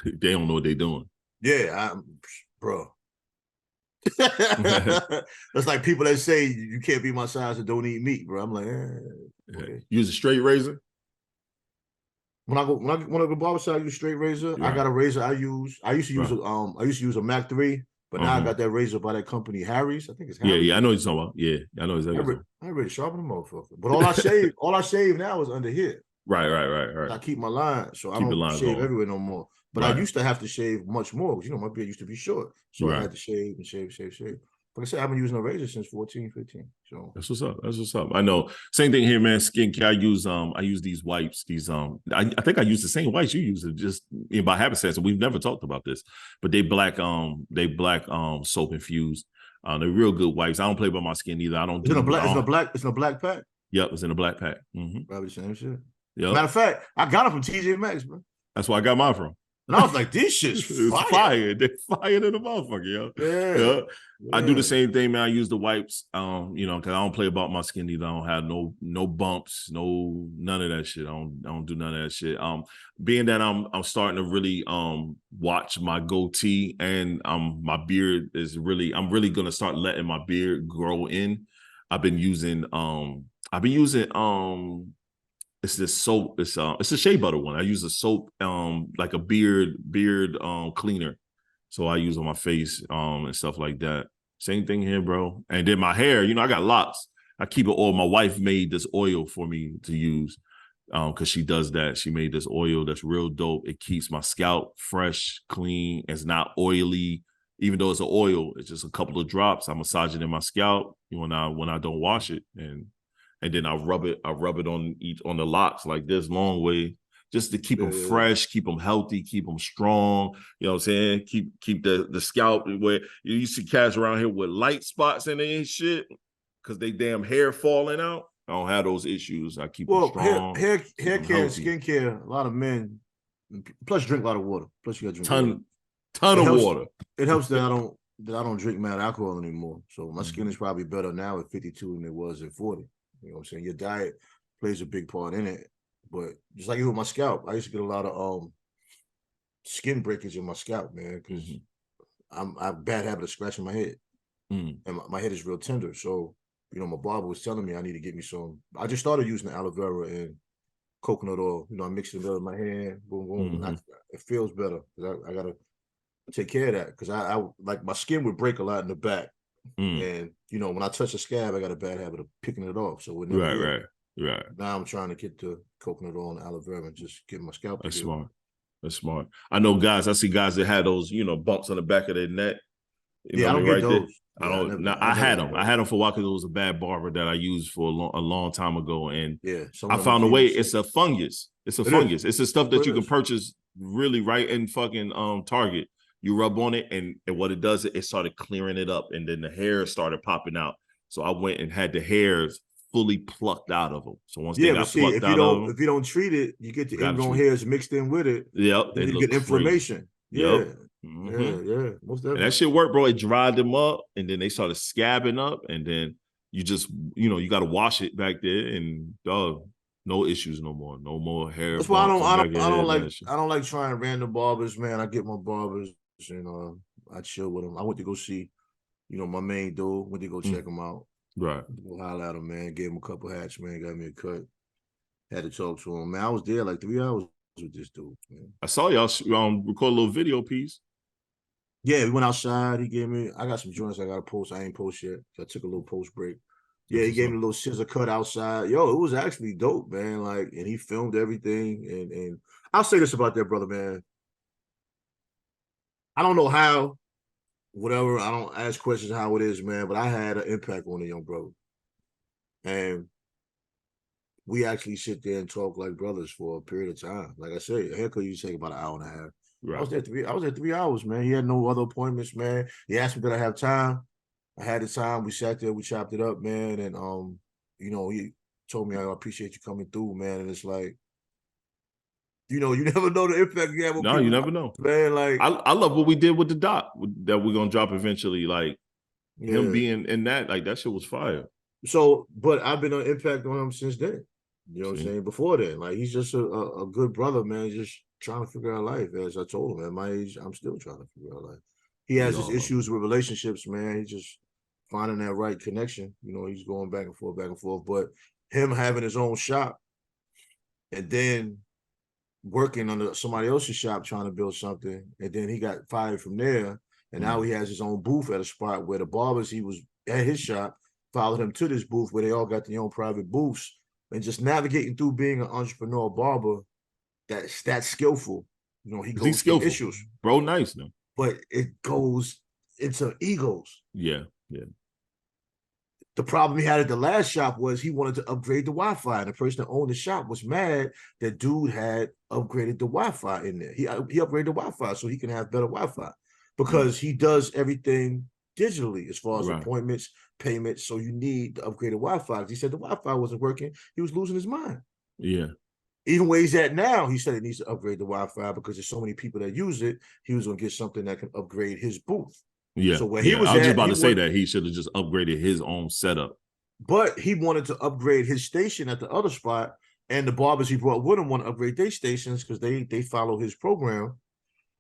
They don't know what they're doing. Yeah, bro. That's like people that say you can't be my size and don't eat meat, bro. I'm like, okay. Use a straight razor. When I go to the barbershop, I use straight razor. Right. I got a razor I use. I used to use a Mac 3, but now I got that razor by that company Harry's. I think it's Harry's. Yeah, I know what you're talking about. Yeah, I know exactly. I ready to sharpen the motherfucker. But all I shave now is under here. Right. I keep my line, so I Keep don't shave going. everywhere no more. But I used to have to shave much more because, my beard used to be short. So I had to shave and shave. Like I said, I've been using a razor since 14, 15. So that's what's up. I know. Same thing here, man. Skincare. I use these wipes. These I think I use the same wipes you use. It just by happenstance. And we've never talked about this, but they black soap infused. They're real good wipes. I don't play by my skin either. I don't. It's in a black pack. Yep, it's in a black pack. Probably the same shit. Yep. Matter of fact, I got it from TJ Maxx, bro. That's where I got mine from. And I was like, this shit's fire. They're fire to the motherfucker, yo. Yeah. I do the same thing, man. I use the wipes, because I don't play about my skin either. I don't have no bumps, none of that shit. I don't do none of that shit. Being that I'm starting to really watch my goatee and my beard I'm really gonna start letting my beard grow in. I've been using it's this soap. It's a shea butter one. I use a soap, like a beard cleaner. So I use on my face, and stuff like that. Same thing here, bro. And then my hair, I got locks. I keep it oil. My wife made this oil for me to use, because she does that. She made this oil that's real dope. It keeps my scalp fresh, clean. It's not oily. Even though it's an oil, it's just a couple of drops. I massage it in my scalp when I don't wash it, and then I rub it on the locks like this long way, just to keep them fresh, keep them healthy, keep them strong. You know what I'm saying? Keep the scalp where you see cats around here with light spots in their shit because they damn hair falling out. I don't have those issues. I keep them strong. Hair care and skincare. A lot of men, plus drink a lot of water. Plus you got to drink ton of water. It helps that I don't drink mad alcohol anymore. So my skin is probably better now at 52 than it was at 40. You know what I'm saying? Your diet plays a big part in it. But just like with my scalp, I used to get a lot of skin breakage in my scalp, man, because I have a bad habit of scratching my head. And my head is real tender. So, my barber was telling me I need to get me some. I just started using the aloe vera and coconut oil. I mix it in my hand. Boom, boom. It feels better. I got to take care of that because I like my skin would break a lot in the back. And when I touch a scab, I got a bad habit of picking it off. So right. Now I'm trying to get the coconut oil and aloe vera and just get my scalp. That's smart. I know guys. I see guys that had those, bumps on the back of their neck. I don't get those. I had them. I had them for a while because it was a bad barber that I used for a long time ago, and I found a way. It's a fungus. It's a fungus. It's the stuff that you can purchase really right in fucking Target. You rub on it, and what it does, it started clearing it up, and then the hair started popping out. So I went and had the hairs fully plucked out of them. So once they got plucked out of them, if you don't treat it, you get the ingrown hairs mixed in with it. Yep, and you get inflammation. Yeah, most definitely. And that shit worked, bro. It dried them up, and then they started scabbing up, and then you just, you got to wash it back there, and no issues no more. No more hair. That's why I don't like trying random barbers, man. I get my barbers. I chill with them. I went to go see, my main dude. Went to go check him out. Right. Go holler at him, man. Gave him a couple hats, man. Got me a cut. Had to talk to him, man. I was there like 3 hours with this dude, man. I saw y'all record a little video piece. Yeah, we went outside. He gave me. I got some joints I got to post. I ain't post yet. So I took a little post break. Yeah, he gave me a little scissor cut outside. Yo, it was actually dope, man. Like, and he filmed everything. And I'll say this about that brother, man. I don't know how, whatever. I don't ask questions how it is, man, but I had an impact on the young brother. And we actually sit there and talk like brothers for a period of time. Like I said, a haircut used to take about an hour and a half. Right. I was there 3 hours, man. He had no other appointments, man. He asked me, did I have time? I had the time. We sat there, we chopped it up, man. And he told me, I appreciate you coming through, man. And it's like, you never know the impact you have on people. You never know. Man, like I love what we did with the doc that we're gonna drop eventually. Like him being in that, like that shit was fire. So, but I've been an impact on him since then. You know what I'm saying? Before then. Like he's just a good brother, man. Just trying to figure out life. As I told him, at my age, I'm still trying to figure out life. He has his issues with relationships, man. He's just finding that right connection. You know, he's going back and forth, back and forth. But him having his own shop and then working under somebody else's shop trying to build something, and then he got fired from there, and now he has his own booth at a spot where the barbers he was at his shop followed him to this booth where they all got their own private booths, and just navigating through being an entrepreneur barber that's skillful. You know, he goes through issues. Bro, nice now. But it goes into egos. Yeah. The problem he had at the last shop was he wanted to upgrade the Wi-Fi, and the person that owned the shop was mad that dude had upgraded the Wi-Fi in there. He upgraded the Wi-Fi so he can have better Wi-Fi because he does everything digitally as far as appointments, payments. So you need the upgraded Wi-Fi. He said the Wi-Fi wasn't working. He was losing his mind. Yeah. Even where he's at now, he said he needs to upgrade the Wi-Fi because there's so many people that use it. He was going to get something that can upgrade his booth. Yeah. So where he was, I was just about to say that he should have just upgraded his own setup. But he wanted to upgrade his station at the other spot, and the barbers he brought with him want to upgrade their stations because they follow his program.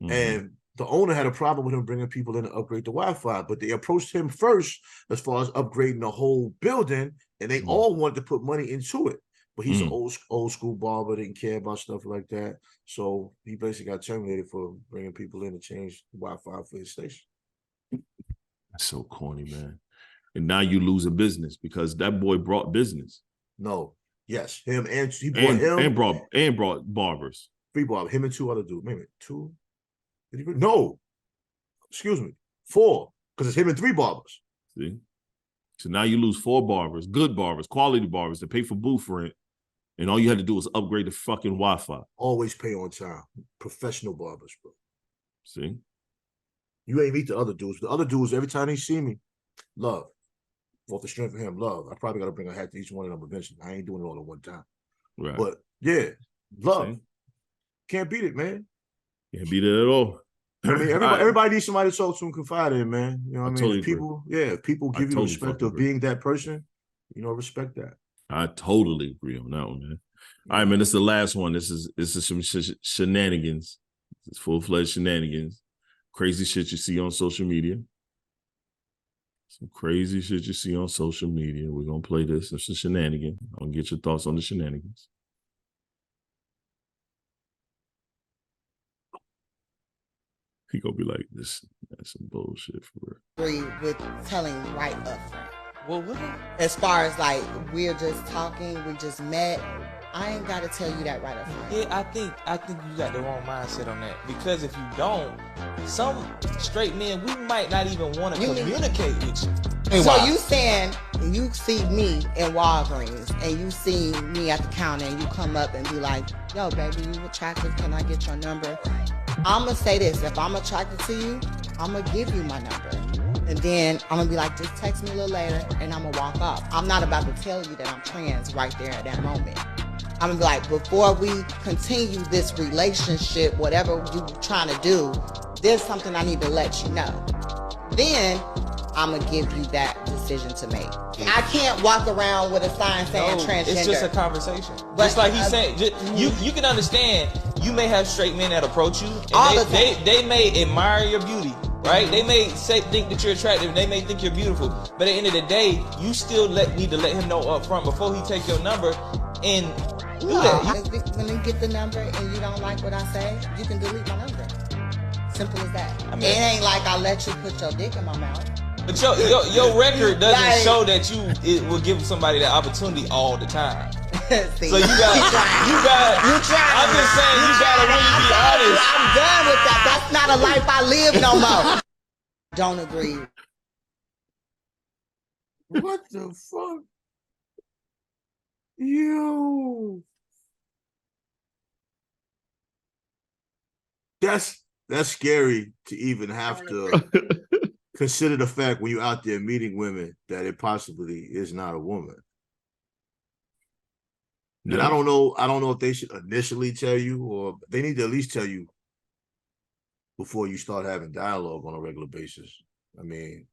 And the owner had a problem with him bringing people in to upgrade the Wi-Fi, but they approached him first as far as upgrading the whole building, and they all wanted to put money into it. But he's an old school barber, didn't care about stuff like that. So he basically got terminated for bringing people in to change Wi-Fi for his station. That's so corny, man. And now you lose a business because that boy brought business. No, yes, him and he brought and brought barbers. 3 barbers, him and 2 other dudes. Maybe 2. Did he bring? No, excuse me, 4, because it's him and 3 barbers. See, so now you lose 4 barbers, good barbers, quality barbers that pay for booth rent, and all you had to do was upgrade the fucking Wi-Fi. Always pay on time. Professional barbers, bro. See, you ain't meet the other dudes. The other dudes, every time they see me, love. Off the strength of him, love. I probably got to bring a hat to each one of them eventually. I ain't doing it all at one time. Right. But yeah, love. See? Can't beat it, man. Can't beat it at all. I mean, everybody needs somebody to talk to and confide in, man. You know what I mean? Totally people, if people give you the respect of being that person, you know, respect that. I totally agree on that one, man. All right, man. This is the last one. This is some shenanigans. It's full-fledged shenanigans. Crazy shit you see on social media. Some crazy shit you see on social media. We're going to play this. It's a shenanigan. I'm going to get your thoughts on the shenanigans. He going to be like, that's some bullshit for real. Agree with telling right up front. Well, what? As far as like, we're just talking, we just met, I ain't got to tell you that right up front. Yeah, I think you got the wrong mindset on that. Because if you don't, some straight men, we might not even want to communicate with you. So you saying you see me in Walgreens and you see me at the counter and you come up and be like, yo, baby, you attractive, can I get your number? I'm going to say this, if I'm attracted to you, I'm going to give you my number. And then I'm going to be like, just text me a little later and I'm going to walk off. I'm not about to tell you that I'm trans right there at that moment. I'm going to be like, before we continue this relationship, whatever you're trying to do, there's something I need to let you know. Then I'm going to give you that decision to make. I can't walk around with a sign saying transgender. It's just a conversation. But just like he's saying, you can understand, you may have straight men that approach you, and they may admire your beauty, right? They may think that you're attractive, they may think you're beautiful, but at the end of the day, you still need to let him know up front before he take your number and do that. When you get the number and you don't like what I say, you can delete my number. Simple as that. I mean, it ain't like I let you put your dick in my mouth. But your record doesn't show that it will give somebody that opportunity all the time. See, so you got. I'm just saying you gotta really be honest. I'm done with that. That's not a life I live no more. Don't agree. What the fuck? Yo. That's scary to even have to consider the fact when you're out there meeting women that it possibly is not a woman. No. And I don't know if they should initially tell you, or they need to at least tell you before you start having dialogue on a regular basis. I mean,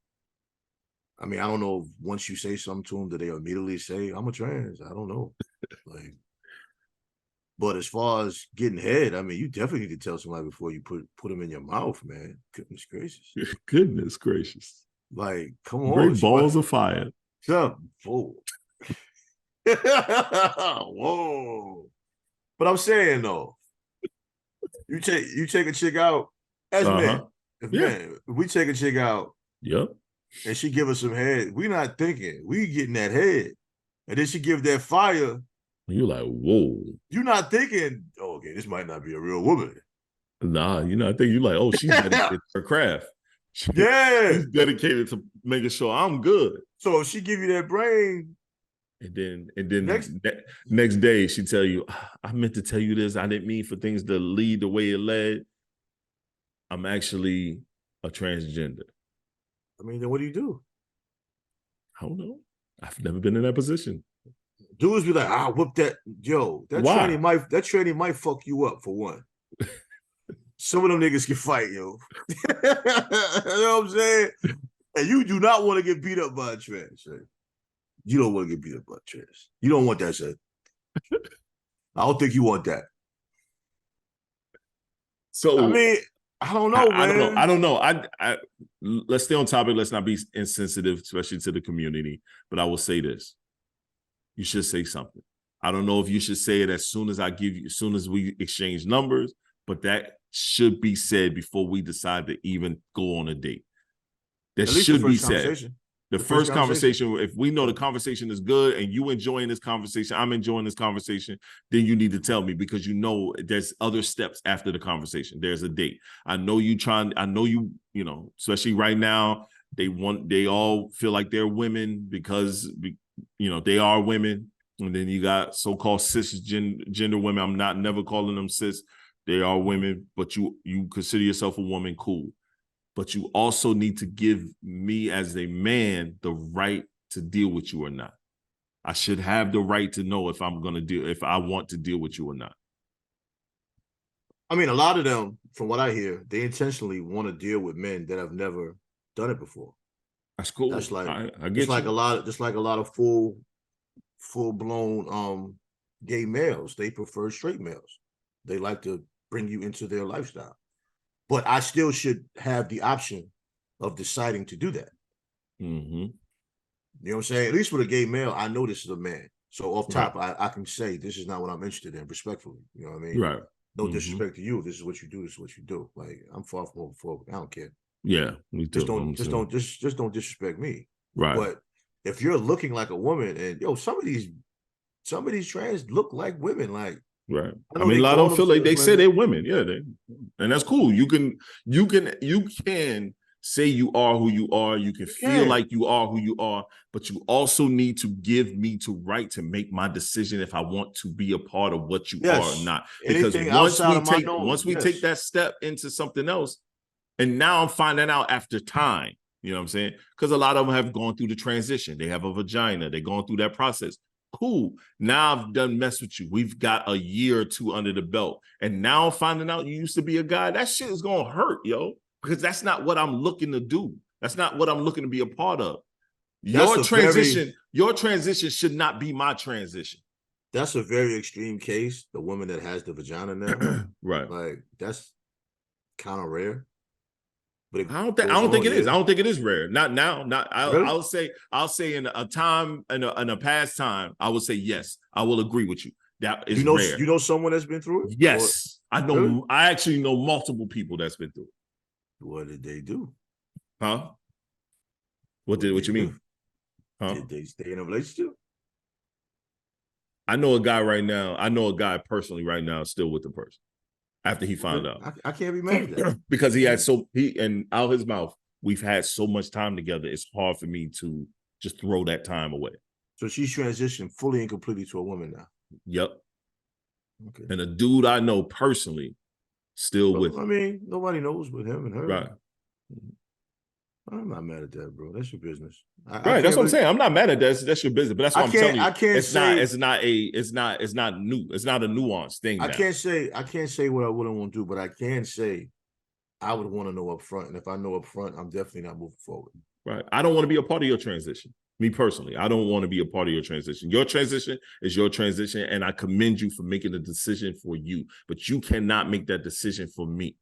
I don't know if once you say something to them, that they immediately say, I'm a trans. I don't know. Like, But as far as getting head, I mean, you definitely need to tell somebody before you put them in your mouth, man. Goodness gracious. Goodness gracious. Like, come on. Great balls of fire. Shut up. Whoa. But I'm saying though, you take a chick out as men. If we take a chick out, and she give us some head, we not thinking we getting that head, and then she give that fire. You're like, whoa. You're not thinking, oh, okay, this might not be a real woman. Nah, you're not thinking. You're like, oh, she's dedicated to her craft. She's dedicated to making sure I'm good. So if she give you that brain. And then next day she tell you, I meant to tell you this. I didn't mean for things to lead the way it led. I'm actually a transgender. I mean, then what do? I don't know. I've never been in that position. Dudes be like, I'll whoop that. Yo, that tranny might fuck you up for one. Some of them niggas can fight, yo. You know what I'm saying? And you do not want to get beat up by a trans. Right? You don't want to get beat up by trans. You don't want that shit. I don't think you want that. So I mean, I don't know, man. I don't know. I let's stay on topic. Let's not be insensitive, especially to the community. But I will say this: you should say something. I don't know if you should say it as soon as we exchange numbers, but that should be said before we decide to even go on a date. That should be said. The first conversation, if we know the conversation is good and you enjoying this conversation, I'm enjoying this conversation, then you need to tell me, because you know there's other steps after the conversation. There's a date. I know you, especially right now, they all feel like they're women because, they are women. And then you got so-called cisgender women. I'm never calling them cis. They are women, but you consider yourself a woman, cool. But you also need to give me as a man the right to deal with you or not. I should have the right to know if I want to deal with you or not. I mean, a lot of them, from what I hear, they intentionally want to deal with men that have never done it before. That's cool. That's like I get a lot of full-blown gay males. They prefer straight males. They like to bring you into their lifestyle. But I still should have the option of deciding to do that. Mm-hmm. You know what I'm saying? At least with a gay male, I know this is a man. So off top, I can say this is not what I'm interested in, respectfully. You know what I mean? Right. No disrespect to you. This is what you do. This is what you do. Like, I'm far from homophobic. I don't care. Yeah. Just don't disrespect me. Right. But if you're looking like a woman, and some of these trans look like women, like. Right. I mean, a lot of them feel like they say they're women. Yeah, and that's cool. You can say you are who you are. You can feel like you are who you are, but you also need to give me the right to make my decision if I want to be a part of what you are or not. Because once we take that step into something else, and now I'm finding out after time, you know what I'm saying? Because a lot of them have gone through the transition. They have a vagina. They're going through that process. Cool. Now I've done mess with you. We've got a year or two under the belt. And now I'm finding out you used to be a guy. That shit is going to hurt, yo. Because that's not what I'm looking to do. That's not what I'm looking to be a part of. Your transition should not be my transition. That's a very extreme case. The woman that has the vagina now. Right. Like, that's kind of rare. But I don't think it is. I don't think it is rare. Not now. Really? I'll say in a time, in a past time, I would say yes. I will agree with you. That is rare. You know someone that's been through it? Yes. I know. Really? I actually know multiple people that's been through it. What did they do? Huh? What you mean? Huh? Did they stay in a relationship? I know a guy right now. I know a guy personally right now still with the person after he found out. I can't be mad at that. Because and out his mouth, we've had so much time together. It's hard for me to just throw that time away. So she's transitioned fully and completely to a woman now. Yep. Okay. And a dude I know personally still with. I mean, nobody knows but him and her. Right. I'm not mad at that, bro. That's your business. Right. That's what I'm saying. I'm not mad at that. That's your business. But that's what I'm telling you. It's not new. It's not a nuanced thing. I can't say what I wouldn't want to do, but I can say I would want to know up front. And if I know up front, I'm definitely not moving forward. Right. I don't want to be a part of your transition. Me personally, I don't want to be a part of your transition. Your transition is your transition, and I commend you for making a decision for you. But you cannot make that decision for me.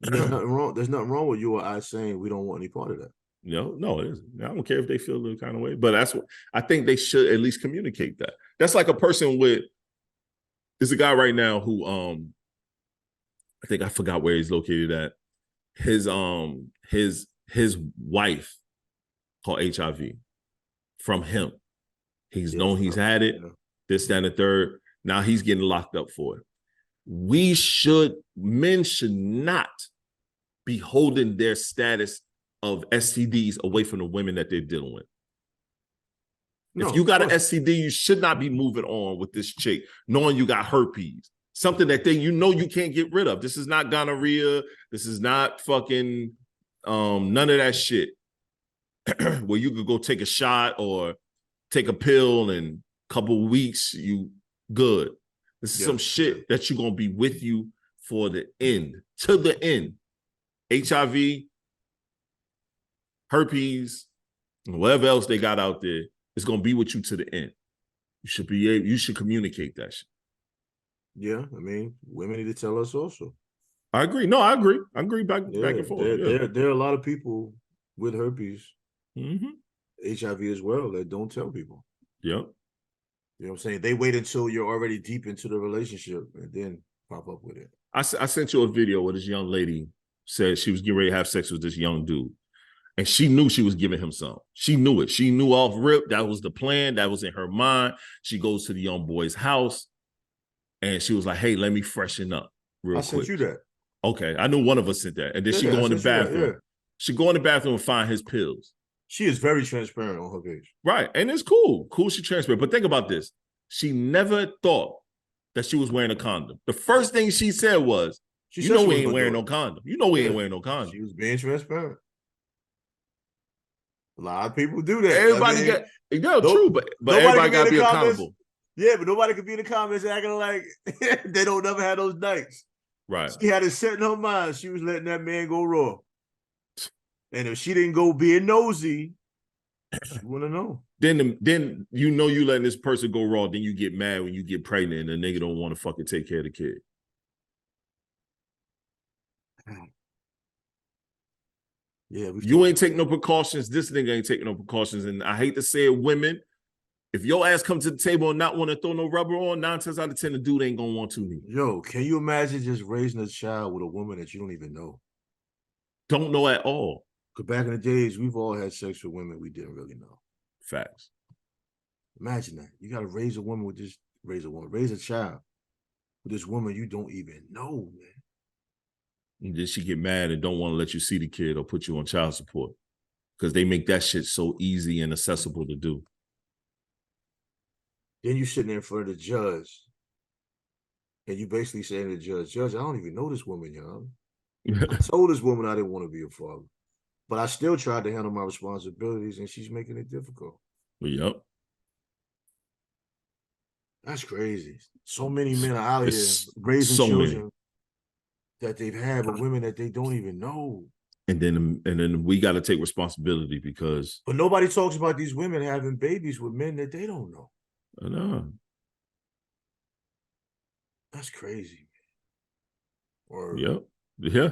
There's nothing wrong. There's nothing wrong with you or I saying we don't want any part of that. No, it isn't. I don't care if they feel the kind of way, but that's what I think they should at least communicate that. That's like a person with. There's a guy right now who I think I forgot where he's located at. His wife caught HIV from him. He's known he's had it, this, that, and the third. Now he's getting locked up for it. Men should not be holding their status of STDs away from the women that they're dealing with. No, if you got an STD, you should not be moving on with this chick, knowing you got herpes. Something that you can't get rid of. This is not gonorrhea. This is not fucking none of that shit. Where you could go take a shot or take a pill and a couple of weeks, you good. This is some shit that you're gonna be with you for the end, to the end. HIV, herpes, and whatever else they got out there, it's gonna be with you to the end. You should communicate that shit. Yeah, I mean, women need to tell us also. I agree. No, I agree. I agree back and forth. There are a lot of people with herpes, HIV as well, that don't tell people. Yep. You know what I'm saying? They wait until you're already deep into the relationship and then pop up with it. I sent you a video where this young lady said she was getting ready to have sex with this young dude. And she knew she was giving him some. She knew it. She knew off rip. That was the plan. That was in her mind. She goes to the young boy's house. And she was like, hey, let me freshen up real quick. I sent you that. Okay. I knew one of us sent that. And then she go in the bathroom. She go in the bathroom and find his pills. She is very transparent on her page. Right. And it's cool. Cool, she's transparent. But think about this. She never thought that she was wearing a condom. The first thing she said was, we ain't wearing no condom. You know we ain't wearing no condom. She was being transparent. A lot of people do that. Everybody true, but everybody got to be accountable. Yeah, but nobody could be in the comments acting like they don't never have those nights. Right. She had it set in her mind. She was letting that man go raw. And if she didn't go being nosy, you want to know. Then you letting this person go raw. Then you get mad when you get pregnant and the nigga don't want to fucking take care of the kid. Yeah, you ain't taking no precautions. This nigga ain't taking no precautions. And I hate to say it, women, if your ass comes to the table and not want to throw no rubber on, 9 times out of 10, the dude ain't gonna want to neither. Yo, can you imagine just raising a child with a woman that you don't even know? Don't know at all. Because back in the days, we've all had sex with women we didn't really know. Facts. Imagine that. You got to raise a child with this woman you don't even know, man. And then she get mad and don't want to let you see the kid or put you on child support because they make that shit so easy and accessible to do. Then you sitting there in front of the judge and you basically saying to the judge, I don't even know this woman, y'all. I told this woman I didn't want to be a father, but I still tried to handle my responsibilities and she's making it difficult. Yep. That's crazy. So many men are out here raising children that they've had with women that they don't even know. And then we got to take responsibility because. But nobody talks about these women having babies with men that they don't know. I know. That's crazy. Or yeah.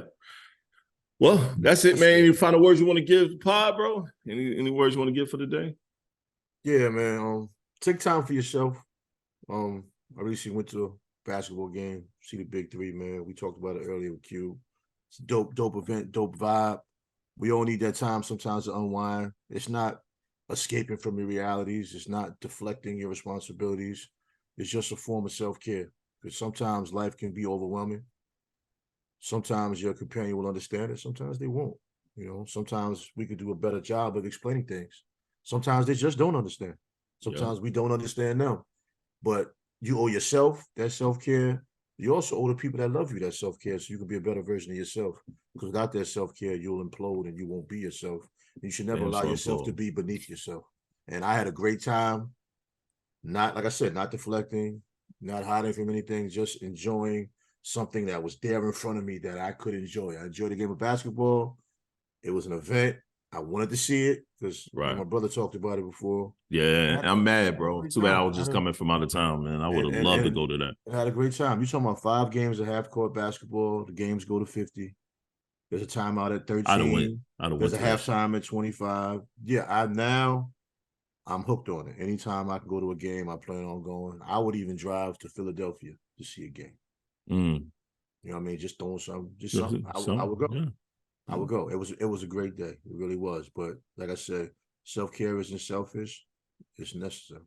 Well, that's it, man. Any final words you want to give the pod, bro? Any words you want to give for the day? Yeah, man. Take time for yourself. I recently went to a basketball game, see the big three, man. We talked about it earlier with Q. It's a dope event, dope vibe. We all need that time sometimes to unwind. It's not escaping from your realities. It's not deflecting your responsibilities. It's just a form of self-care. Because sometimes life can be overwhelming. Sometimes your companion will understand it. Sometimes they won't. You know, sometimes we could do a better job of explaining things. Sometimes they just don't understand. Sometimes we don't understand them. But you owe yourself that self-care. You also owe the people that love you that self-care so you can be a better version of yourself. Because without that self-care, you'll implode and you won't be yourself. You should never allow yourself to be beneath yourself. And I had a great time. Not, like I said, not deflecting, not hiding from anything, just enjoying something that was there in front of me that I could enjoy. I enjoyed the game of basketball. It was an event. I wanted to see it because Right. my brother talked about it before. Yeah, I'm mad, bro. Too bad I was just coming from out of town, man. I would have loved to go to that. I had a great time. You're talking about 5 games of half-court basketball. The games go to 50. There's a timeout at 13. There's a halftime at 25. Yeah, I'm hooked on it. Anytime I can go to a game, I plan on going. I would even drive to Philadelphia to see a game. Mm. You know what I mean? Just throwing something. I would go. Yeah. I would go. It was a great day. It really was. But like I said, self-care isn't selfish. It's necessary.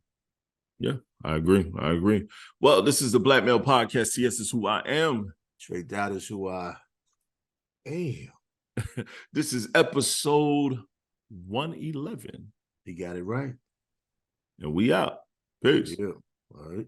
Yeah, I agree. Well, this is the Black Male Podcast. CS is who I am. Tre-Dot is who I am. This is episode 111. You got it right. And we out. Peace. Yeah. All right.